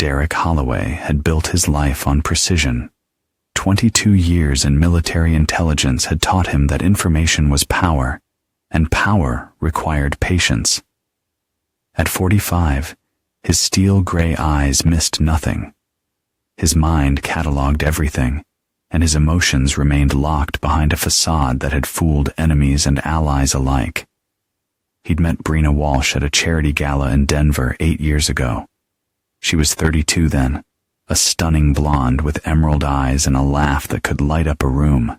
Derek Holloway had built his life on precision. 22 years in military intelligence had taught him that information was power, and power required patience. At 45, his steel-gray eyes missed nothing. His mind cataloged everything, and his emotions remained locked behind a facade that had fooled enemies and allies alike. He'd met Brina Walsh at a charity gala in Denver 8 years ago. She was 32 then, a stunning blonde with emerald eyes and a laugh that could light up a room.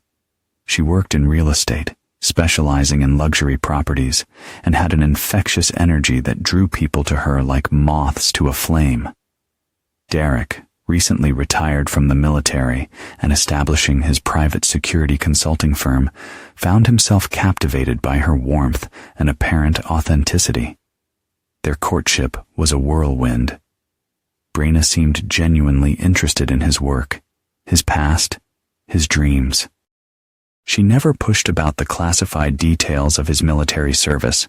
She worked in real estate, specializing in luxury properties, and had an infectious energy that drew people to her like moths to a flame. Derek, recently retired from the military and establishing his private security consulting firm, found himself captivated by her warmth and apparent authenticity. Their courtship was a whirlwind. Brina seemed genuinely interested in his work, his past, his dreams. She never pushed about the classified details of his military service,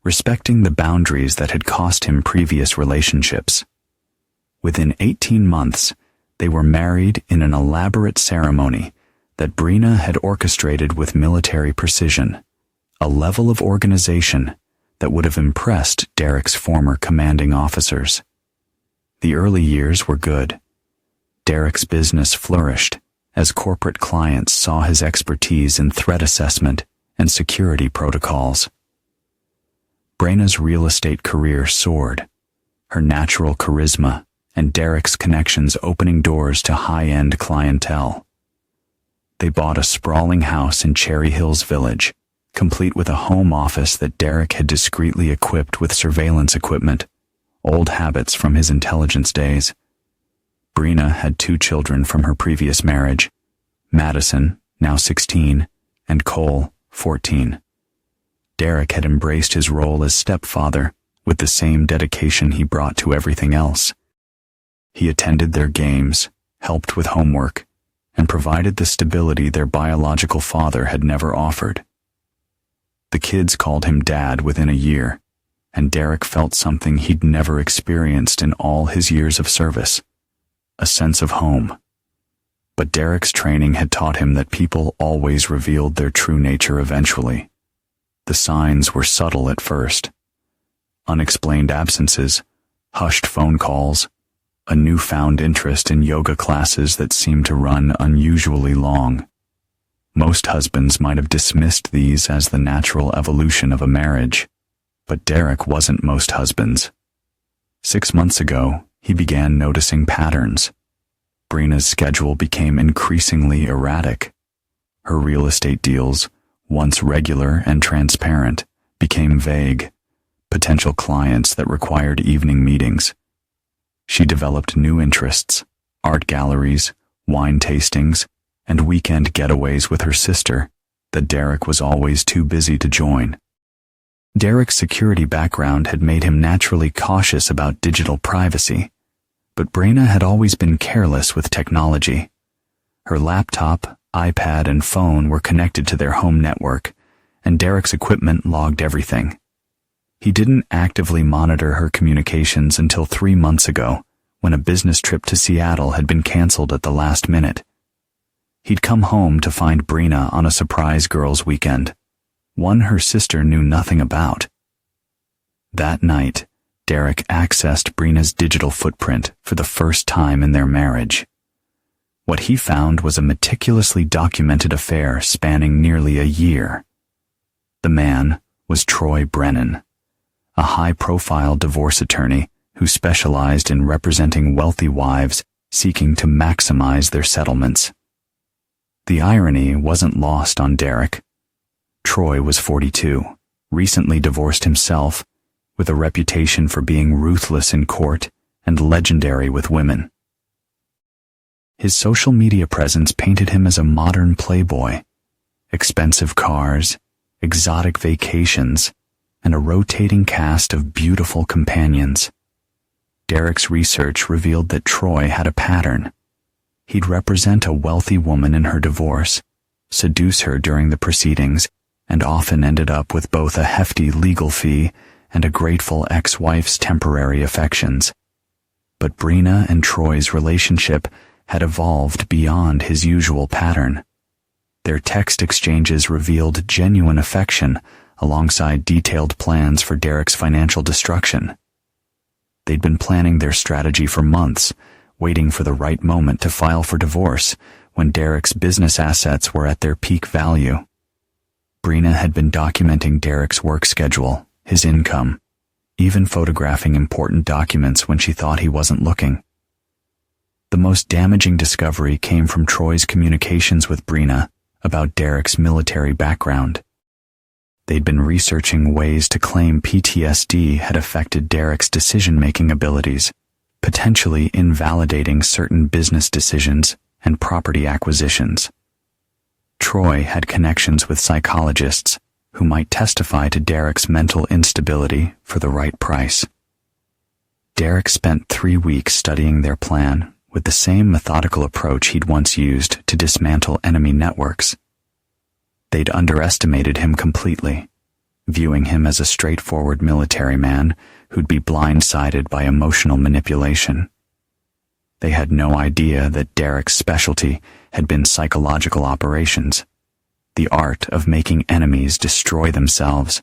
respecting the boundaries that had cost him previous relationships. Within 18 months, they were married in an elaborate ceremony that Brina had orchestrated with military precision, a level of organization that would have impressed Derek's former commanding officers. The early years were good. Derek's business flourished as corporate clients saw his expertise in threat assessment and security protocols. Brina's real estate career soared, her natural charisma and Derek's connections opening doors to high-end clientele. They bought a sprawling house in Cherry Hills Village, complete with a home office that Derek had discreetly equipped with surveillance equipment, old habits from his intelligence days. Brina had 2 children from her previous marriage, Madison, now 16, and Cole, 14. Derek had embraced his role as stepfather with the same dedication he brought to everything else. He attended their games, helped with homework, and provided the stability their biological father had never offered. The kids called him Dad within a year, and Derek felt something he'd never experienced in all his years of service, a sense of home. But Derek's training had taught him that people always revealed their true nature eventually. The signs were subtle at first. Unexplained absences, hushed phone calls, a newfound interest in yoga classes that seemed to run unusually long. Most husbands might have dismissed these as the natural evolution of a marriage, but Derek wasn't most husbands. 6 months ago, he began noticing patterns. Brina's schedule became increasingly erratic. Her real estate deals, once regular and transparent, became vague, potential clients that required evening meetings. She developed new interests, art galleries, wine tastings, and weekend getaways with her sister that Derek was always too busy to join. Derek's security background had made him naturally cautious about digital privacy, but Brina had always been careless with technology. Her laptop, iPad, and phone were connected to their home network, and Derek's equipment logged everything. He didn't actively monitor her communications until 3 months ago, when a business trip to Seattle had been canceled at the last minute. He'd come home to find Brina on a surprise girls' weekend, one her sister knew nothing about. That night, Derek accessed Brina's digital footprint for the first time in their marriage. What he found was a meticulously documented affair spanning nearly a year. The man was Troy Brennan, a high-profile divorce attorney who specialized in representing wealthy wives seeking to maximize their settlements. The irony wasn't lost on Derek. Troy was 42, recently divorced himself, with a reputation for being ruthless in court and legendary with women. His social media presence painted him as a modern playboy, expensive cars, exotic vacations, and a rotating cast of beautiful companions. Derek's research revealed that Troy had a pattern. He'd represent a wealthy woman in her divorce, seduce her during the proceedings, and often ended up with both a hefty legal fee and a grateful ex-wife's temporary affections. But Brina and Troy's relationship had evolved beyond his usual pattern. Their text exchanges revealed genuine affection alongside detailed plans for Derek's financial destruction. They'd been planning their strategy for months, waiting for the right moment to file for divorce when Derek's business assets were at their peak value. Brina had been documenting Derek's work schedule, his income, even photographing important documents when she thought he wasn't looking. The most damaging discovery came from Troy's communications with Brina about Derek's military background. They'd been researching ways to claim PTSD had affected Derek's decision-making abilities, potentially invalidating certain business decisions and property acquisitions. Troy had connections with psychologists who might testify to Derek's mental instability for the right price. Derek spent 3 weeks studying their plan with the same methodical approach he'd once used to dismantle enemy networks. They'd underestimated him completely, viewing him as a straightforward military man who'd be blindsided by emotional manipulation. They had no idea that Derek's specialty had been psychological operations, the art of making enemies destroy themselves.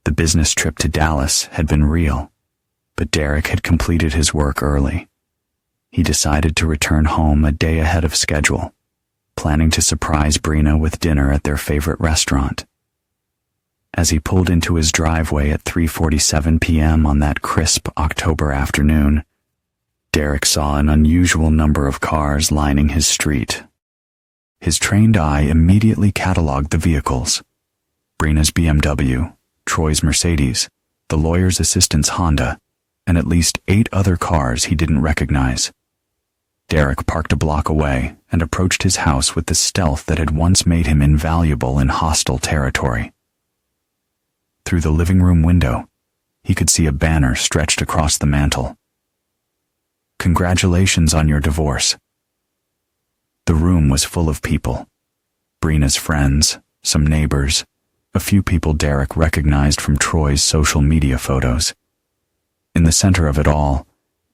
The business trip to Dallas had been real, but Derek had completed his work early. He decided to return home a day ahead of schedule, planning to surprise Brina with dinner at their favorite restaurant. As he pulled into his driveway at 3:47 p.m. on that crisp October afternoon, Derek saw an unusual number of cars lining his street. His trained eye immediately cataloged the vehicles: Brina's BMW, Troy's Mercedes, the lawyer's assistant's Honda, and at least 8 other cars he didn't recognize. Derek parked a block away and approached his house with the stealth that had once made him invaluable in hostile territory. Through the living room window, he could see a banner stretched across the mantel. "Congratulations on your divorce." The room was full of people: Brina's friends, some neighbors, a few people Derek recognized from Troy's social media photos. In the center of it all,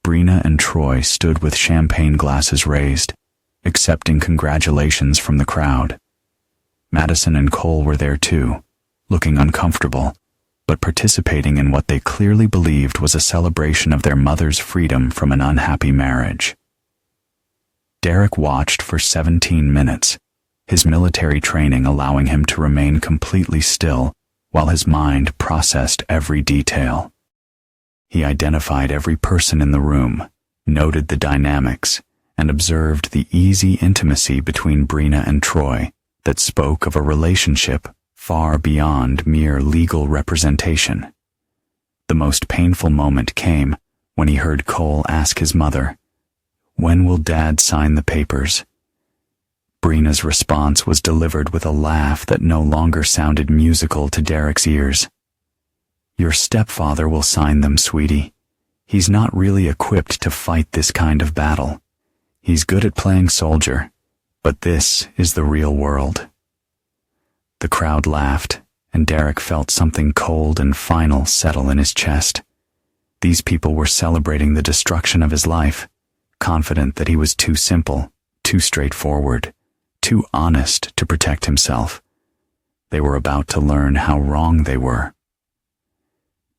Brina and Troy stood with champagne glasses raised, accepting congratulations from the crowd. Madison and Cole were there too, looking uncomfortable, but participating in what they clearly believed was a celebration of their mother's freedom from an unhappy marriage. Derek watched for 17 minutes, his military training allowing him to remain completely still while his mind processed every detail. He identified every person in the room, noted the dynamics, and observed the easy intimacy between Brina and Troy that spoke of a relationship far beyond mere legal representation. The most painful moment came when he heard Cole ask his mother, "When will Dad sign the papers?" Brina's response was delivered with a laugh that no longer sounded musical to Derek's ears. "Your stepfather will sign them, sweetie. He's not really equipped to fight this kind of battle. He's good at playing soldier, but this is the real world." The crowd laughed, and Derek felt something cold and final settle in his chest. These people were celebrating the destruction of his life, confident that he was too simple, too straightforward, too honest to protect himself. They were about to learn how wrong they were.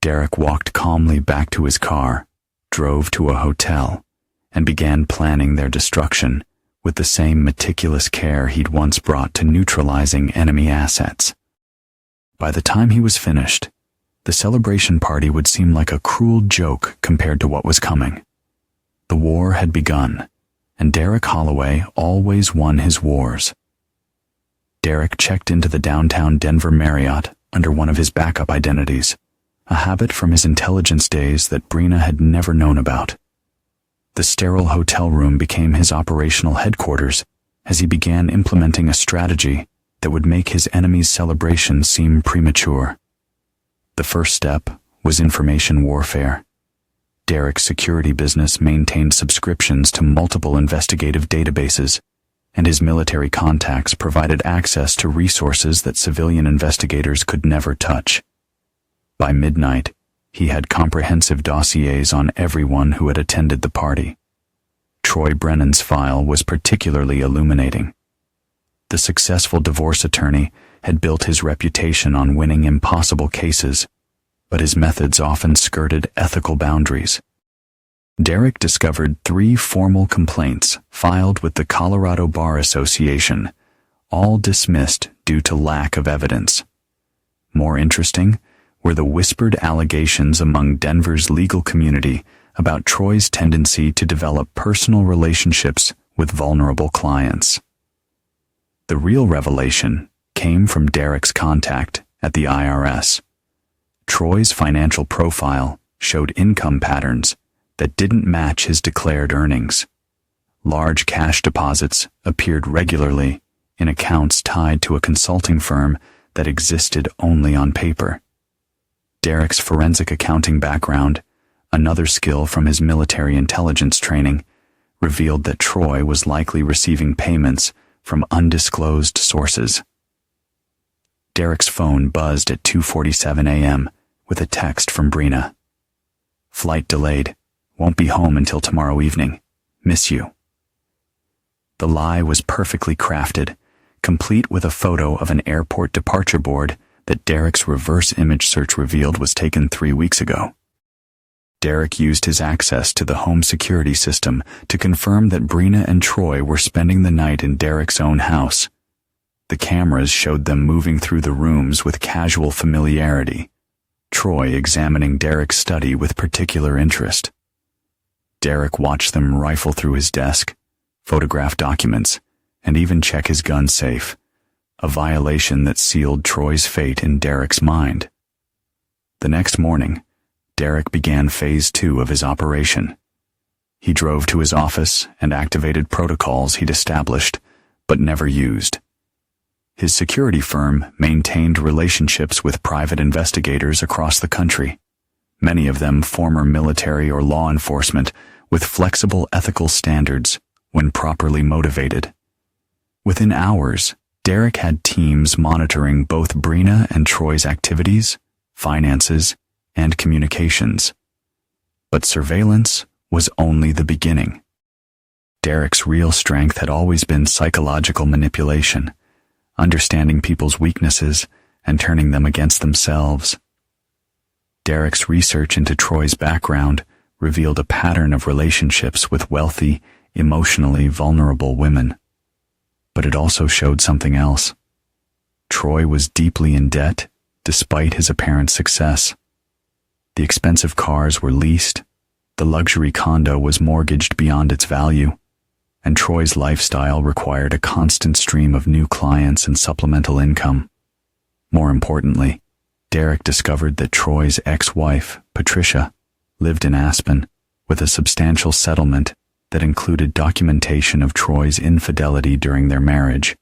Derek walked calmly back to his car, drove to a hotel, and began planning their destruction with the same meticulous care he'd once brought to neutralizing enemy assets. By the time he was finished, the celebration party would seem like a cruel joke compared to what was coming. The war had begun, and Derek Holloway always won his wars. Derek checked into the downtown Denver Marriott under one of his backup identities, a habit from his intelligence days that Brina had never known about. The sterile hotel room became his operational headquarters as he began implementing a strategy that would make his enemy's celebration seem premature. The first step was information warfare. Derek's security business maintained subscriptions to multiple investigative databases, and his military contacts provided access to resources that civilian investigators could never touch. By midnight, He had comprehensive dossiers on everyone who had attended the party. Troy Brennan's file was particularly illuminating. The successful divorce attorney had built his reputation on winning impossible cases, but his methods often skirted ethical boundaries. Derek discovered 3 formal complaints filed with the Colorado Bar Association, all dismissed due to lack of evidence. More interesting were the whispered allegations among Denver's legal community about Troy's tendency to develop personal relationships with vulnerable clients. The real revelation came from Derek's contact at the IRS. Troy's financial profile showed income patterns that didn't match his declared earnings. Large cash deposits appeared regularly in accounts tied to a consulting firm that existed only on paper. Derek's forensic accounting background, another skill from his military intelligence training, revealed that Troy was likely receiving payments from undisclosed sources. Derek's phone buzzed at 2:47 a.m. with a text from Brina. "Flight delayed. Won't be home until tomorrow evening. Miss you." The lie was perfectly crafted, complete with a photo of an airport departure board that Derek's reverse image search revealed was taken 3 weeks ago. Derek used his access to the home security system to confirm that Brina and Troy were spending the night in Derek's own house. The cameras showed them moving through the rooms with casual familiarity, Troy examining Derek's study with particular interest. Derek watched them rifle through his desk, photograph documents, and even check his gun safe, a violation that sealed Troy's fate in Derek's mind. The next morning, Derek began phase 2 of his operation. He drove to his office and activated protocols he'd established, but never used. His security firm maintained relationships with private investigators across the country, many of them former military or law enforcement with flexible ethical standards when properly motivated. Within hours, Derek had teams monitoring both Brina and Troy's activities, finances, and communications. But surveillance was only the beginning. Derek's real strength had always been psychological manipulation, understanding people's weaknesses and turning them against themselves. Derek's research into Troy's background revealed a pattern of relationships with wealthy, emotionally vulnerable women. But it also showed something else. Troy was deeply in debt, despite his apparent success. The expensive cars were leased, the luxury condo was mortgaged beyond its value, and Troy's lifestyle required a constant stream of new clients and supplemental income. More importantly, Derek discovered that Troy's ex-wife, Patricia, lived in Aspen with a substantial settlement that included documentation of Troy's infidelity during their marriage.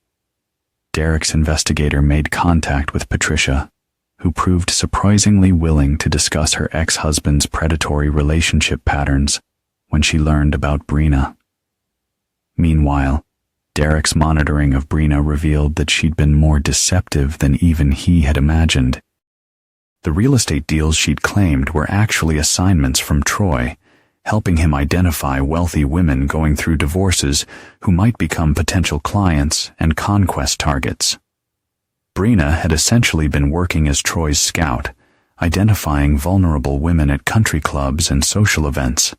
Derek's investigator made contact with Patricia, who proved surprisingly willing to discuss her ex-husband's predatory relationship patterns when she learned about Brina. Meanwhile, Derek's monitoring of Brina revealed that she'd been more deceptive than even he had imagined. The real estate deals she'd claimed were actually assignments from Troy, helping him identify wealthy women going through divorces who might become potential clients and conquest targets. Brina had essentially been working as Troy's scout, identifying vulnerable women at country clubs and social events.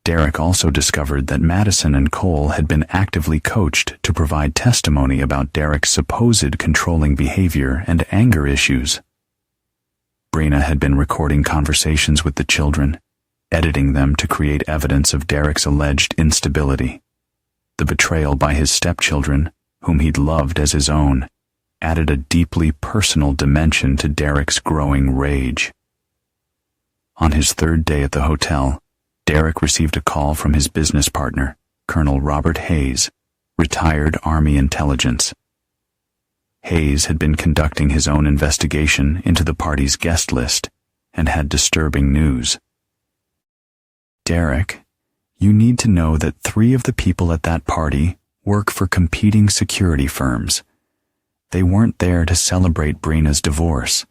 Derek also discovered that Madison and Cole had been actively coached to provide testimony about Derek's supposed controlling behavior and anger issues. Brina had been recording conversations with the children, editing them to create evidence of Derek's alleged instability. The betrayal by his stepchildren, whom he'd loved as his own, added a deeply personal dimension to Derek's growing rage. On his 3rd day at the hotel, Derek received a call from his business partner, Colonel Robert Hayes, retired Army intelligence. Hayes had been conducting his own investigation into the party's guest list and had disturbing news. "Derek, you need to know that 3 of the people at that party work for competing security firms. They weren't there to celebrate Brina's divorce.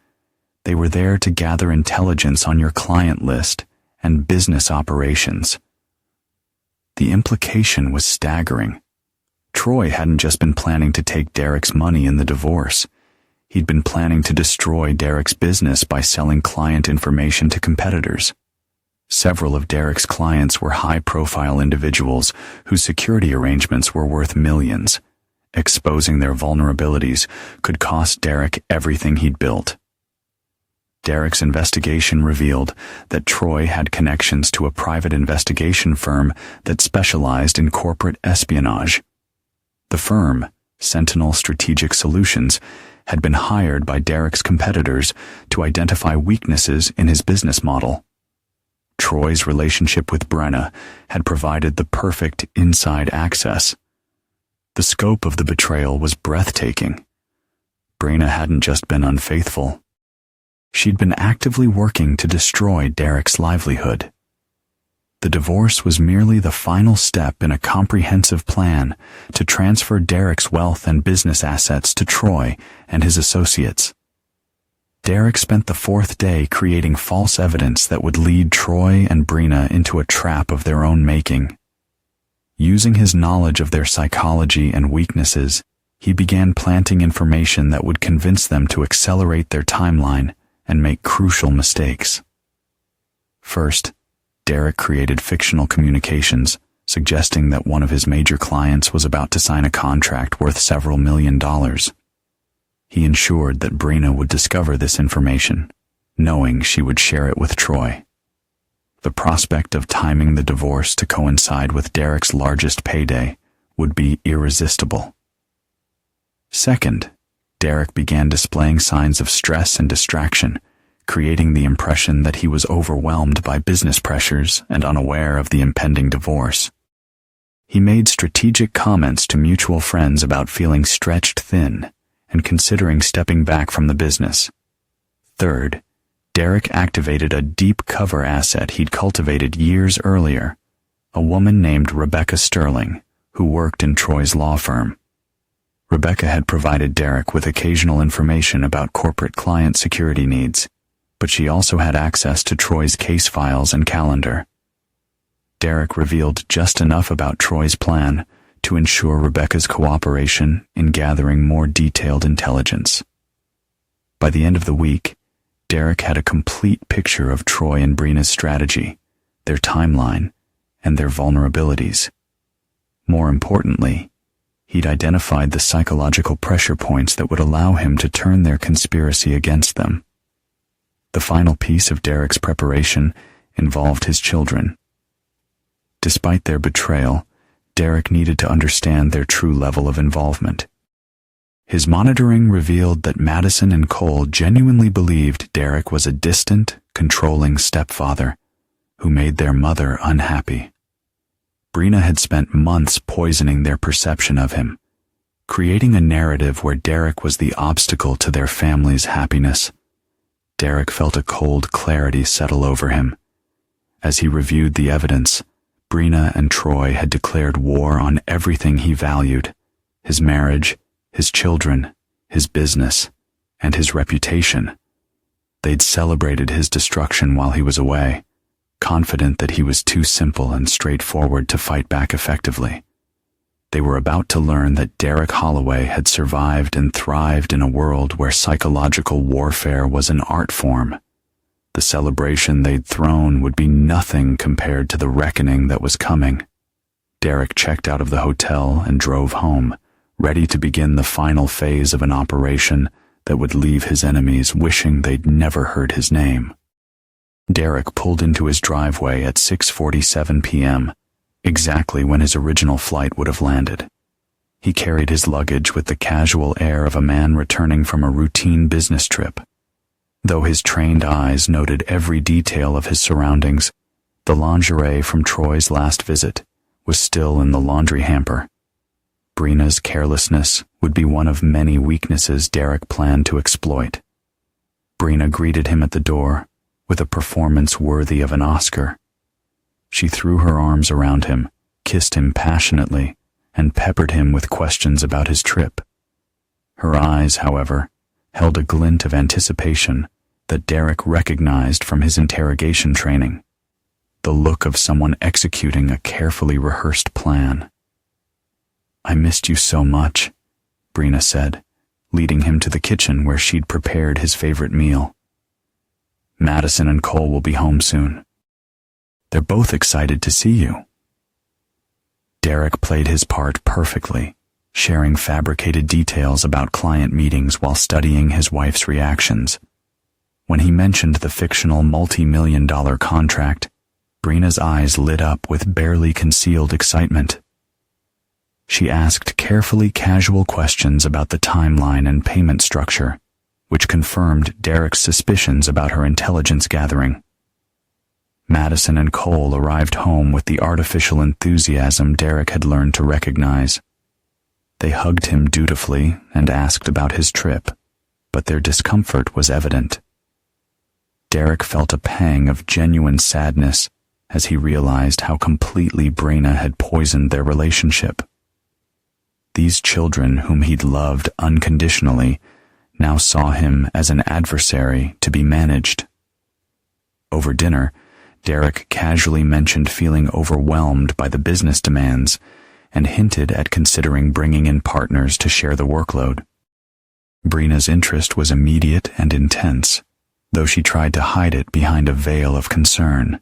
They were there to gather intelligence on your client list and business operations. The implication was staggering. Troy hadn't just been planning to take Derek's money in the divorce. He'd been planning to destroy Derek's business by selling client information to competitors. Several of Derek's clients were high-profile individuals whose security arrangements were worth millions. Exposing their vulnerabilities could cost Derek everything he'd built. Derek's investigation revealed that Troy had connections to a private investigation firm that specialized in corporate espionage. The firm, Sentinel Strategic Solutions, had been hired by Derek's competitors to identify weaknesses in his business model. Troy's relationship with Brenna had provided the perfect inside access. The scope of the betrayal was breathtaking. Brenna hadn't just been unfaithful. She'd been actively working to destroy Derek's livelihood. The divorce was merely the final step in a comprehensive plan to transfer Derek's wealth and business assets to Troy and his associates. Derek spent the fourth day creating false evidence that would lead Troy and Brenna into a trap of their own making. Using his knowledge of their psychology and weaknesses, he began planting information that would convince them to accelerate their timeline and make crucial mistakes. First, Derek created fictional communications, suggesting that one of his major clients was about to sign a contract worth several $1,000,000. He ensured that Brenna would discover this information, knowing she would share it with Troy. The prospect of timing the divorce to coincide with Derek's largest payday would be irresistible. Second, Derek began displaying signs of stress and distraction, creating the impression that he was overwhelmed by business pressures and unaware of the impending divorce. He made strategic comments to mutual friends about feeling stretched thin and considering stepping back from the business. Third, Derek activated a deep cover asset he'd cultivated years earlier, a woman named Rebecca Sterling, who worked in Troy's law firm. Rebecca had provided Derek with occasional information about corporate client security needs, but she also had access to Troy's case files and calendar. Derek revealed just enough about Troy's plan to ensure Rebecca's cooperation in gathering more detailed intelligence. By the end of the week, Derek had a complete picture of Troy and Brenna's strategy, their timeline, and their vulnerabilities. More importantly, he'd identified the psychological pressure points that would allow him to turn their conspiracy against them. The final piece of Derek's preparation involved his children. Despite their betrayal, Derek needed to understand their true level of involvement. His monitoring revealed that Madison and Cole genuinely believed Derek was a distant, controlling stepfather who made their mother unhappy. Brenna had spent months poisoning their perception of him, creating a narrative where Derek was the obstacle to their family's happiness. Derek felt a cold clarity settle over him. As he reviewed the evidence, Brenna and Troy had declared war on everything he valued: his marriage, his children, his business, and his reputation. They'd celebrated his destruction while he was away, confident that he was too simple and straightforward to fight back effectively. They were about to learn that Derek Holloway had survived and thrived in a world where psychological warfare was an art form. The celebration they'd thrown would be nothing compared to the reckoning that was coming. Derek checked out of the hotel and drove home, ready to begin the final phase of an operation that would leave his enemies wishing they'd never heard his name. Derek pulled into his driveway at 6:47 p.m., exactly when his original flight would have landed. He carried his luggage with the casual air of a man returning from a routine business trip. Though his trained eyes noted every detail of his surroundings, the lingerie from Troy's last visit was still in the laundry hamper. Brenna's carelessness would be one of many weaknesses Derek planned to exploit. Brenna greeted him at the door with a performance worthy of an Oscar. She threw her arms around him, kissed him passionately, and peppered him with questions about his trip. Her eyes, however, held a glint of anticipation that Derek recognized from his interrogation training. The look of someone executing a carefully rehearsed plan. "I missed you so much," Brina said, leading him to the kitchen where she'd prepared his favorite meal. "Madison and Cole will be home soon. They're both excited to see you." Derek played his part perfectly, sharing fabricated details about client meetings while studying his wife's reactions. When he mentioned the fictional multi-million-dollar contract, Brina's eyes lit up with barely concealed excitement. She asked carefully casual questions about the timeline and payment structure, which confirmed Derek's suspicions about her intelligence gathering. Madison and Cole arrived home with the artificial enthusiasm Derek had learned to recognize. They hugged him dutifully and asked about his trip, but their discomfort was evident. Derek felt a pang of genuine sadness as he realized how completely Brina had poisoned their relationship. These children whom he'd loved unconditionally now saw him as an adversary to be managed. Over dinner, Derek casually mentioned feeling overwhelmed by the business demands and hinted at considering bringing in partners to share the workload. Brina's interest was immediate and intense, though she tried to hide it behind a veil of concern.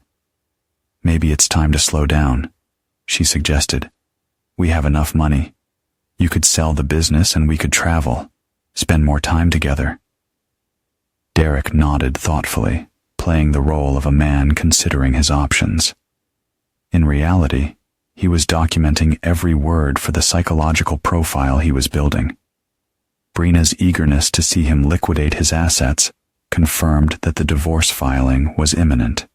"Maybe it's time to slow down," she suggested. "We have enough money. You could sell the business and we could travel, spend more time together." Derek nodded thoughtfully, playing the role of a man considering his options. In reality, he was documenting every word for the psychological profile he was building. Brina's eagerness to see him liquidate his assets confirmed that the divorce filing was imminent.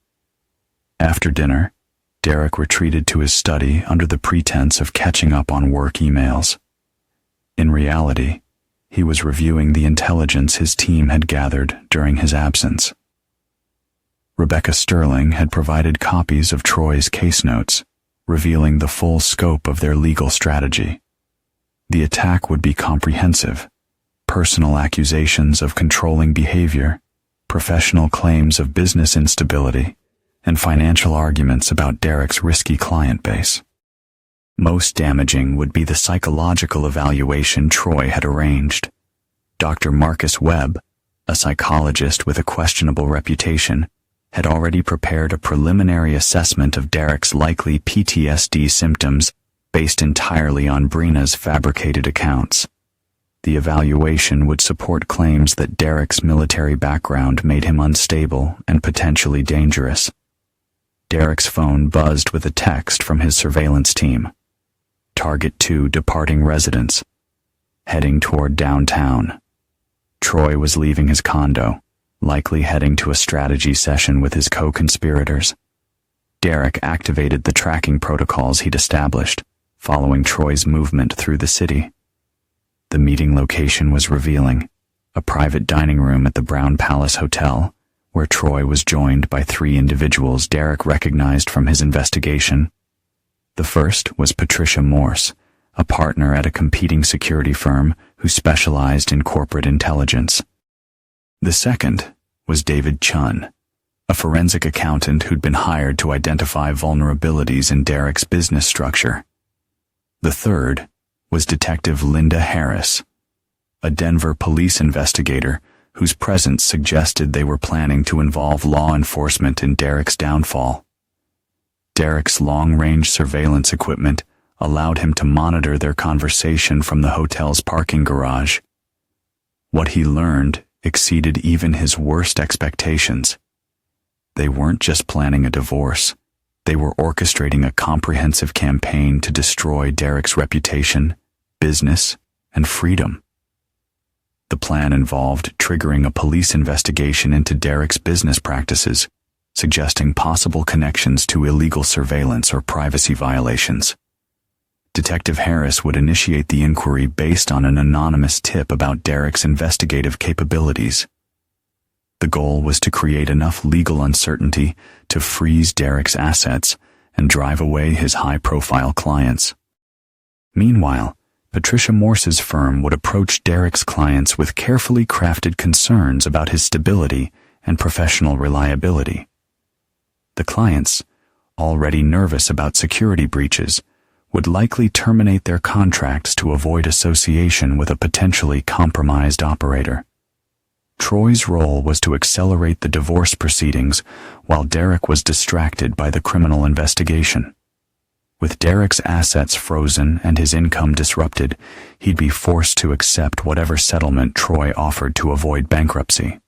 After dinner, Derek retreated to his study under the pretense of catching up on work emails. In reality, he was reviewing the intelligence his team had gathered during his absence. Rebecca Sterling had provided copies of Troy's case notes, revealing the full scope of their legal strategy. The attack would be comprehensive: personal accusations of controlling behavior, professional claims of business instability, and financial arguments about Derek's risky client base. Most damaging would be the psychological evaluation Troy had arranged. Dr. Marcus Webb, a psychologist with a questionable reputation, had already prepared a preliminary assessment of Derek's likely PTSD symptoms based entirely on Brina's fabricated accounts. The evaluation would support claims that Derek's military background made him unstable and potentially dangerous. Derek's phone buzzed with a text from his surveillance team. Target 2 departing residence. Heading toward downtown. Troy was leaving his condo, likely heading to a strategy session with his co-conspirators. Derek activated the tracking protocols he'd established, following Troy's movement through the city. The meeting location was revealing: a private dining room at the Brown Palace Hotel, where Troy was joined by 3 individuals Derek recognized from his investigation. The first was Patricia Morse, a partner at a competing security firm who specialized in corporate intelligence. The second was David Chun, a forensic accountant who'd been hired to identify vulnerabilities in Derek's business structure. The third was Detective Linda Harris, a Denver police investigator whose presence suggested they were planning to involve law enforcement in Derek's downfall. Derek's long-range surveillance equipment allowed him to monitor their conversation from the hotel's parking garage. What he learned exceeded even his worst expectations. They weren't just planning a divorce. They were orchestrating a comprehensive campaign to destroy Derek's reputation, business, and freedom. The plan involved triggering a police investigation into Derek's business practices, suggesting possible connections to illegal surveillance or privacy violations. Detective Harris would initiate the inquiry based on an anonymous tip about Derek's investigative capabilities. The goal was to create enough legal uncertainty to freeze Derek's assets and drive away his high-profile clients. Meanwhile, Patricia Morse's firm would approach Derek's clients with carefully crafted concerns about his stability and professional reliability. The clients, already nervous about security breaches, would likely terminate their contracts to avoid association with a potentially compromised operator. Troy's role was to accelerate the divorce proceedings while Derek was distracted by the criminal investigation. With Derek's assets frozen and his income disrupted, he'd be forced to accept whatever settlement Troy offered to avoid bankruptcy.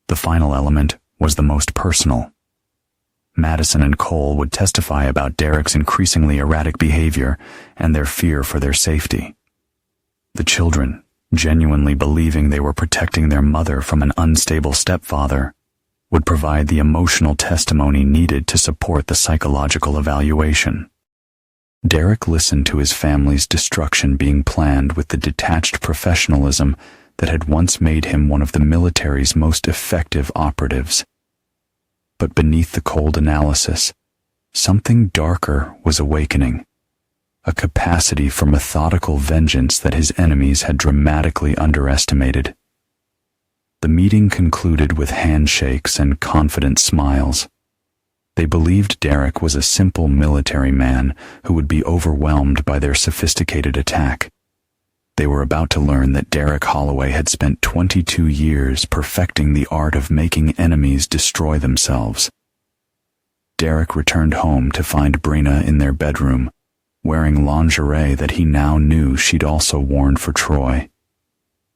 The final element was the most personal. Madison and Cole would testify about Derek's increasingly erratic behavior and their fear for their safety. The children, genuinely believing they were protecting their mother from an unstable stepfather, would provide the emotional testimony needed to support the psychological evaluation. Derek listened to his family's destruction being planned with the detached professionalism that had once made him one of the military's most effective operatives. But beneath the cold analysis, something darker was awakening, a capacity for methodical vengeance that his enemies had dramatically underestimated. The meeting concluded with handshakes and confident smiles. They believed Derek was a simple military man who would be overwhelmed by their sophisticated attack. They were about to learn that Derek Holloway had spent 22 years perfecting the art of making enemies destroy themselves. Derek returned home to find Brina in their bedroom, wearing lingerie that he now knew she'd also worn for Troy.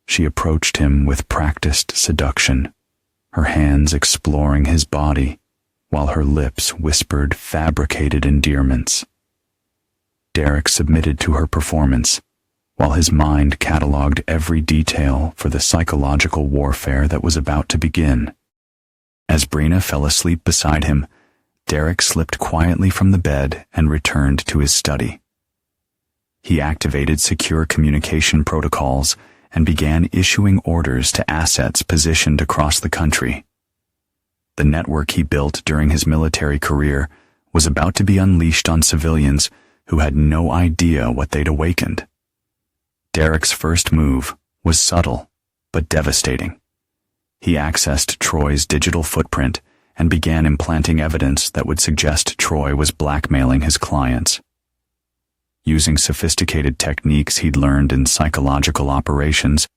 She approached him with practiced seduction, her hands exploring his body, while her lips whispered fabricated endearments. Derek submitted to her performance, while his mind catalogued every detail for the psychological warfare that was about to begin. As Brina fell asleep beside him, Derek slipped quietly from the bed and returned to his study. He activated secure communication protocols and began issuing orders to assets positioned across the country. The network he built during his military career was about to be unleashed on civilians who had no idea what they'd awakened. Derek's first move was subtle, but devastating. He accessed Troy's digital footprint and began implanting evidence that would suggest Troy was blackmailing his clients. Using sophisticated techniques he'd learned in psychological operations,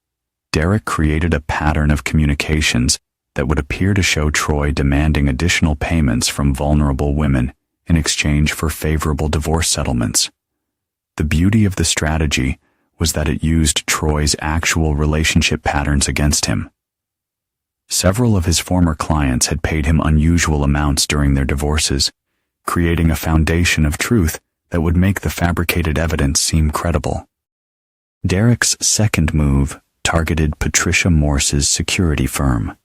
Derek created a pattern of communications that would appear to show Troy demanding additional payments from vulnerable women in exchange for favorable divorce settlements. The beauty of the strategy was that it used Troy's actual relationship patterns against him. Several of his former clients had paid him unusual amounts during their divorces, creating a foundation of truth that would make the fabricated evidence seem credible. Derek's second move targeted Patricia Morse's security firm.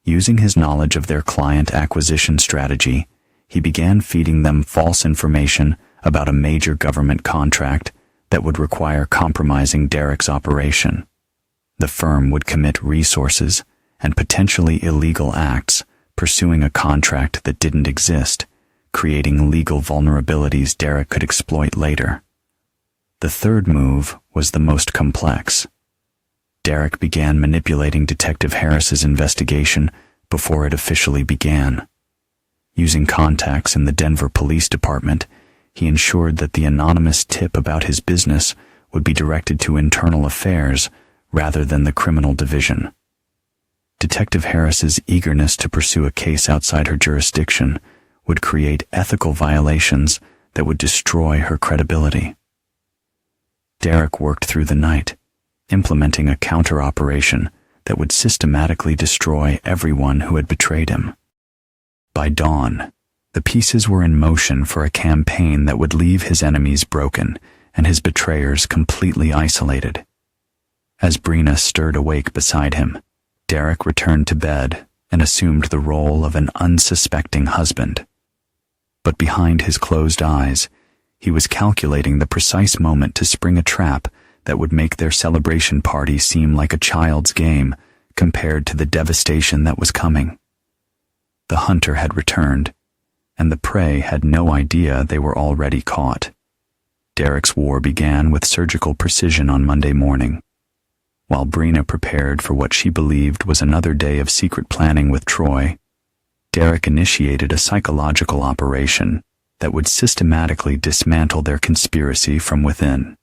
Using his knowledge of their client acquisition strategy, he began feeding them false information about a major government contract that would require compromising Derek's operation. The firm would commit resources and potentially illegal acts pursuing a contract that didn't exist, creating legal vulnerabilities Derek could exploit later. The third move was the most complex. Derek began manipulating Detective Harris's investigation before it officially began. Using contacts in the Denver Police Department, he ensured that the anonymous tip about his business would be directed to internal affairs rather than the criminal division. Detective Harris's eagerness to pursue a case outside her jurisdiction would create ethical violations that would destroy her credibility. Derek worked through the night, implementing a counter-operation that would systematically destroy everyone who had betrayed him. By dawn, the pieces were in motion for a campaign that would leave his enemies broken and his betrayers completely isolated. As Brina stirred awake beside him, Derek returned to bed and assumed the role of an unsuspecting husband. But behind his closed eyes, he was calculating the precise moment to spring a trap that would make their celebration party seem like a child's game compared to the devastation that was coming. The hunter had returned, and the prey had no idea they were already caught. Derek's war began with surgical precision on Monday morning. While Brina prepared for what she believed was another day of secret planning with Troy, Derek initiated a psychological operation that would systematically dismantle their conspiracy from within.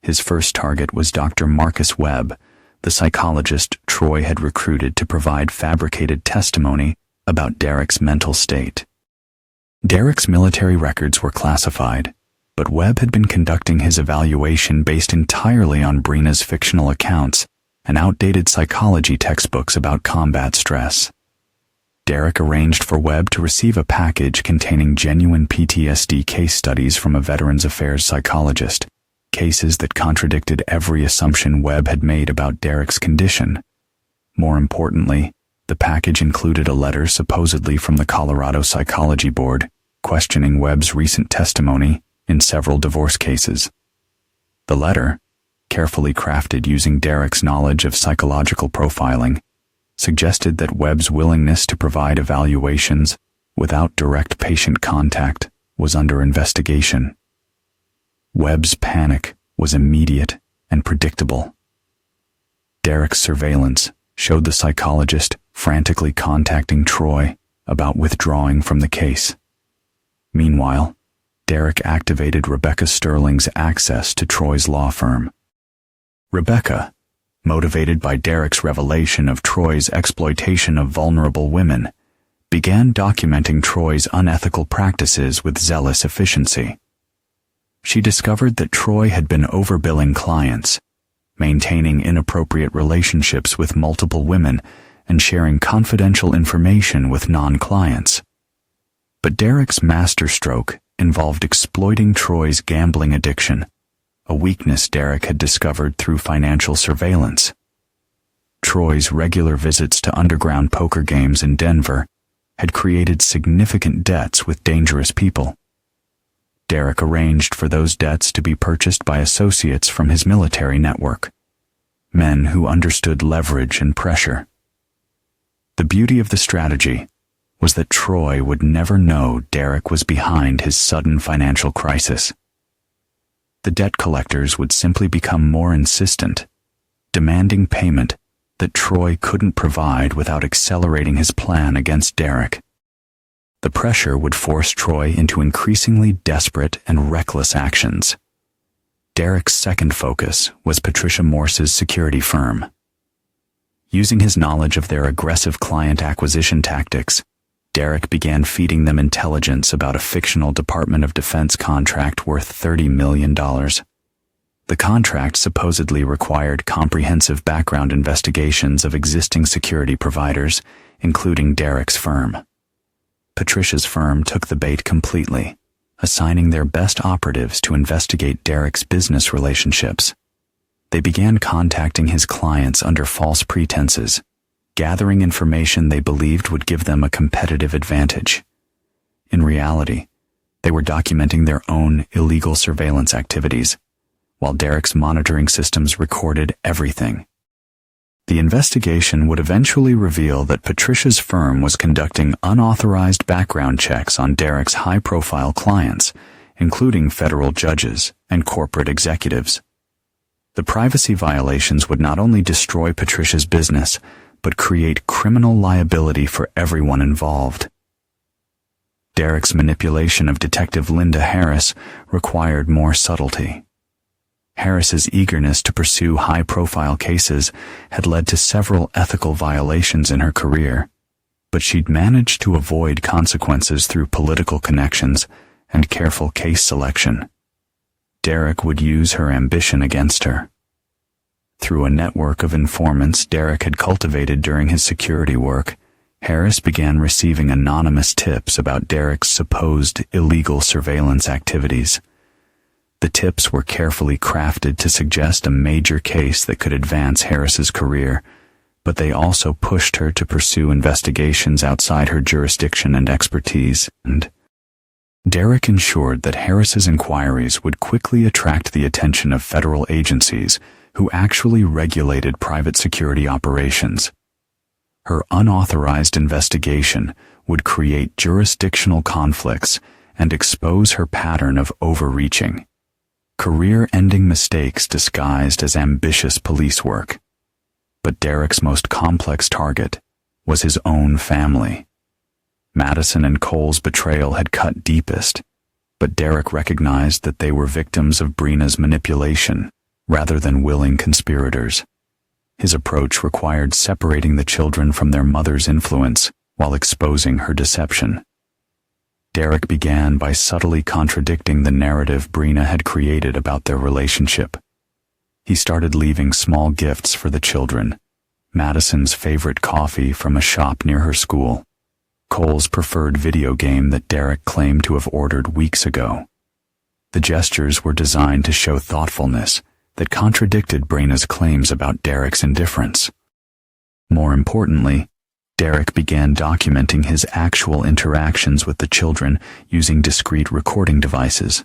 His first target was Dr. Marcus Webb, the psychologist Troy had recruited to provide fabricated testimony about Derek's mental state. Derek's military records were classified, but Webb had been conducting his evaluation based entirely on Brina's fictional accounts and outdated psychology textbooks about combat stress. Derek arranged for Webb to receive a package containing genuine PTSD case studies from a Veterans Affairs psychologist, cases that contradicted every assumption Webb had made about Derek's condition. More importantly, the package included a letter supposedly from the Colorado Psychology Board, questioning Webb's recent testimony in several divorce cases. The letter, carefully crafted using Derek's knowledge of psychological profiling, suggested that Webb's willingness to provide evaluations without direct patient contact was under investigation. Webb's panic was immediate and predictable. Derek's surveillance showed the psychologist frantically contacting Troy about withdrawing from the case. Meanwhile, Derek activated Rebecca Sterling's access to Troy's law firm. Rebecca, motivated by Derek's revelation of Troy's exploitation of vulnerable women, began documenting Troy's unethical practices with zealous efficiency. She discovered that Troy had been overbilling clients, maintaining inappropriate relationships with multiple women, and sharing confidential information with non-clients. But Derek's masterstroke involved exploiting Troy's gambling addiction, a weakness Derek had discovered through financial surveillance. Troy's regular visits to underground poker games in Denver had created significant debts with dangerous people. Derek arranged for those debts to be purchased by associates from his military network, men who understood leverage and pressure. The beauty of the strategy was that Troy would never know Derek was behind his sudden financial crisis. The debt collectors would simply become more insistent, demanding payment that Troy couldn't provide without accelerating his plan against Derek. The pressure would force Troy into increasingly desperate and reckless actions. Derek's second focus was Patricia Morse's security firm. Using his knowledge of their aggressive client acquisition tactics, Derek began feeding them intelligence about a fictional Department of Defense contract worth $30 million. The contract supposedly required comprehensive background investigations of existing security providers, including Derek's firm. Patricia's firm took the bait completely, assigning their best operatives to investigate Derek's business relationships. They began contacting his clients under false pretenses, gathering information they believed would give them a competitive advantage. In reality, they were documenting their own illegal surveillance activities, while Derek's monitoring systems recorded everything. The investigation would eventually reveal that Patricia's firm was conducting unauthorized background checks on Derek's high-profile clients, including federal judges and corporate executives. The privacy violations would not only destroy Patricia's business, but create criminal liability for everyone involved. Derek's manipulation of Detective Linda Harris required more subtlety. Harris's eagerness to pursue high-profile cases had led to several ethical violations in her career, but she'd managed to avoid consequences through political connections and careful case selection. Derek would use her ambition against her. Through a network of informants Derek had cultivated during his security work, Harris began receiving anonymous tips about Derek's supposed illegal surveillance activities. The tips were carefully crafted to suggest a major case that could advance Harris's career, but they also pushed her to pursue investigations outside her jurisdiction and expertise, and Derek ensured that Harris's inquiries would quickly attract the attention of federal agencies who actually regulated private security operations. Her unauthorized investigation would create jurisdictional conflicts and expose her pattern of overreaching, career-ending mistakes disguised as ambitious police work. But Derek's most complex target was his own family. Madison and Cole's betrayal had cut deepest, but Derek recognized that they were victims of Brina's manipulation rather than willing conspirators. His approach required separating the children from their mother's influence while exposing her deception. Derek began by subtly contradicting the narrative Brina had created about their relationship. He started leaving small gifts for the children: Madison's favorite coffee from a shop near her school, Cole's preferred video game that Derek claimed to have ordered weeks ago. The gestures were designed to show thoughtfulness that contradicted Brina's claims about Derek's indifference. More importantly, Derek began documenting his actual interactions with the children using discrete recording devices.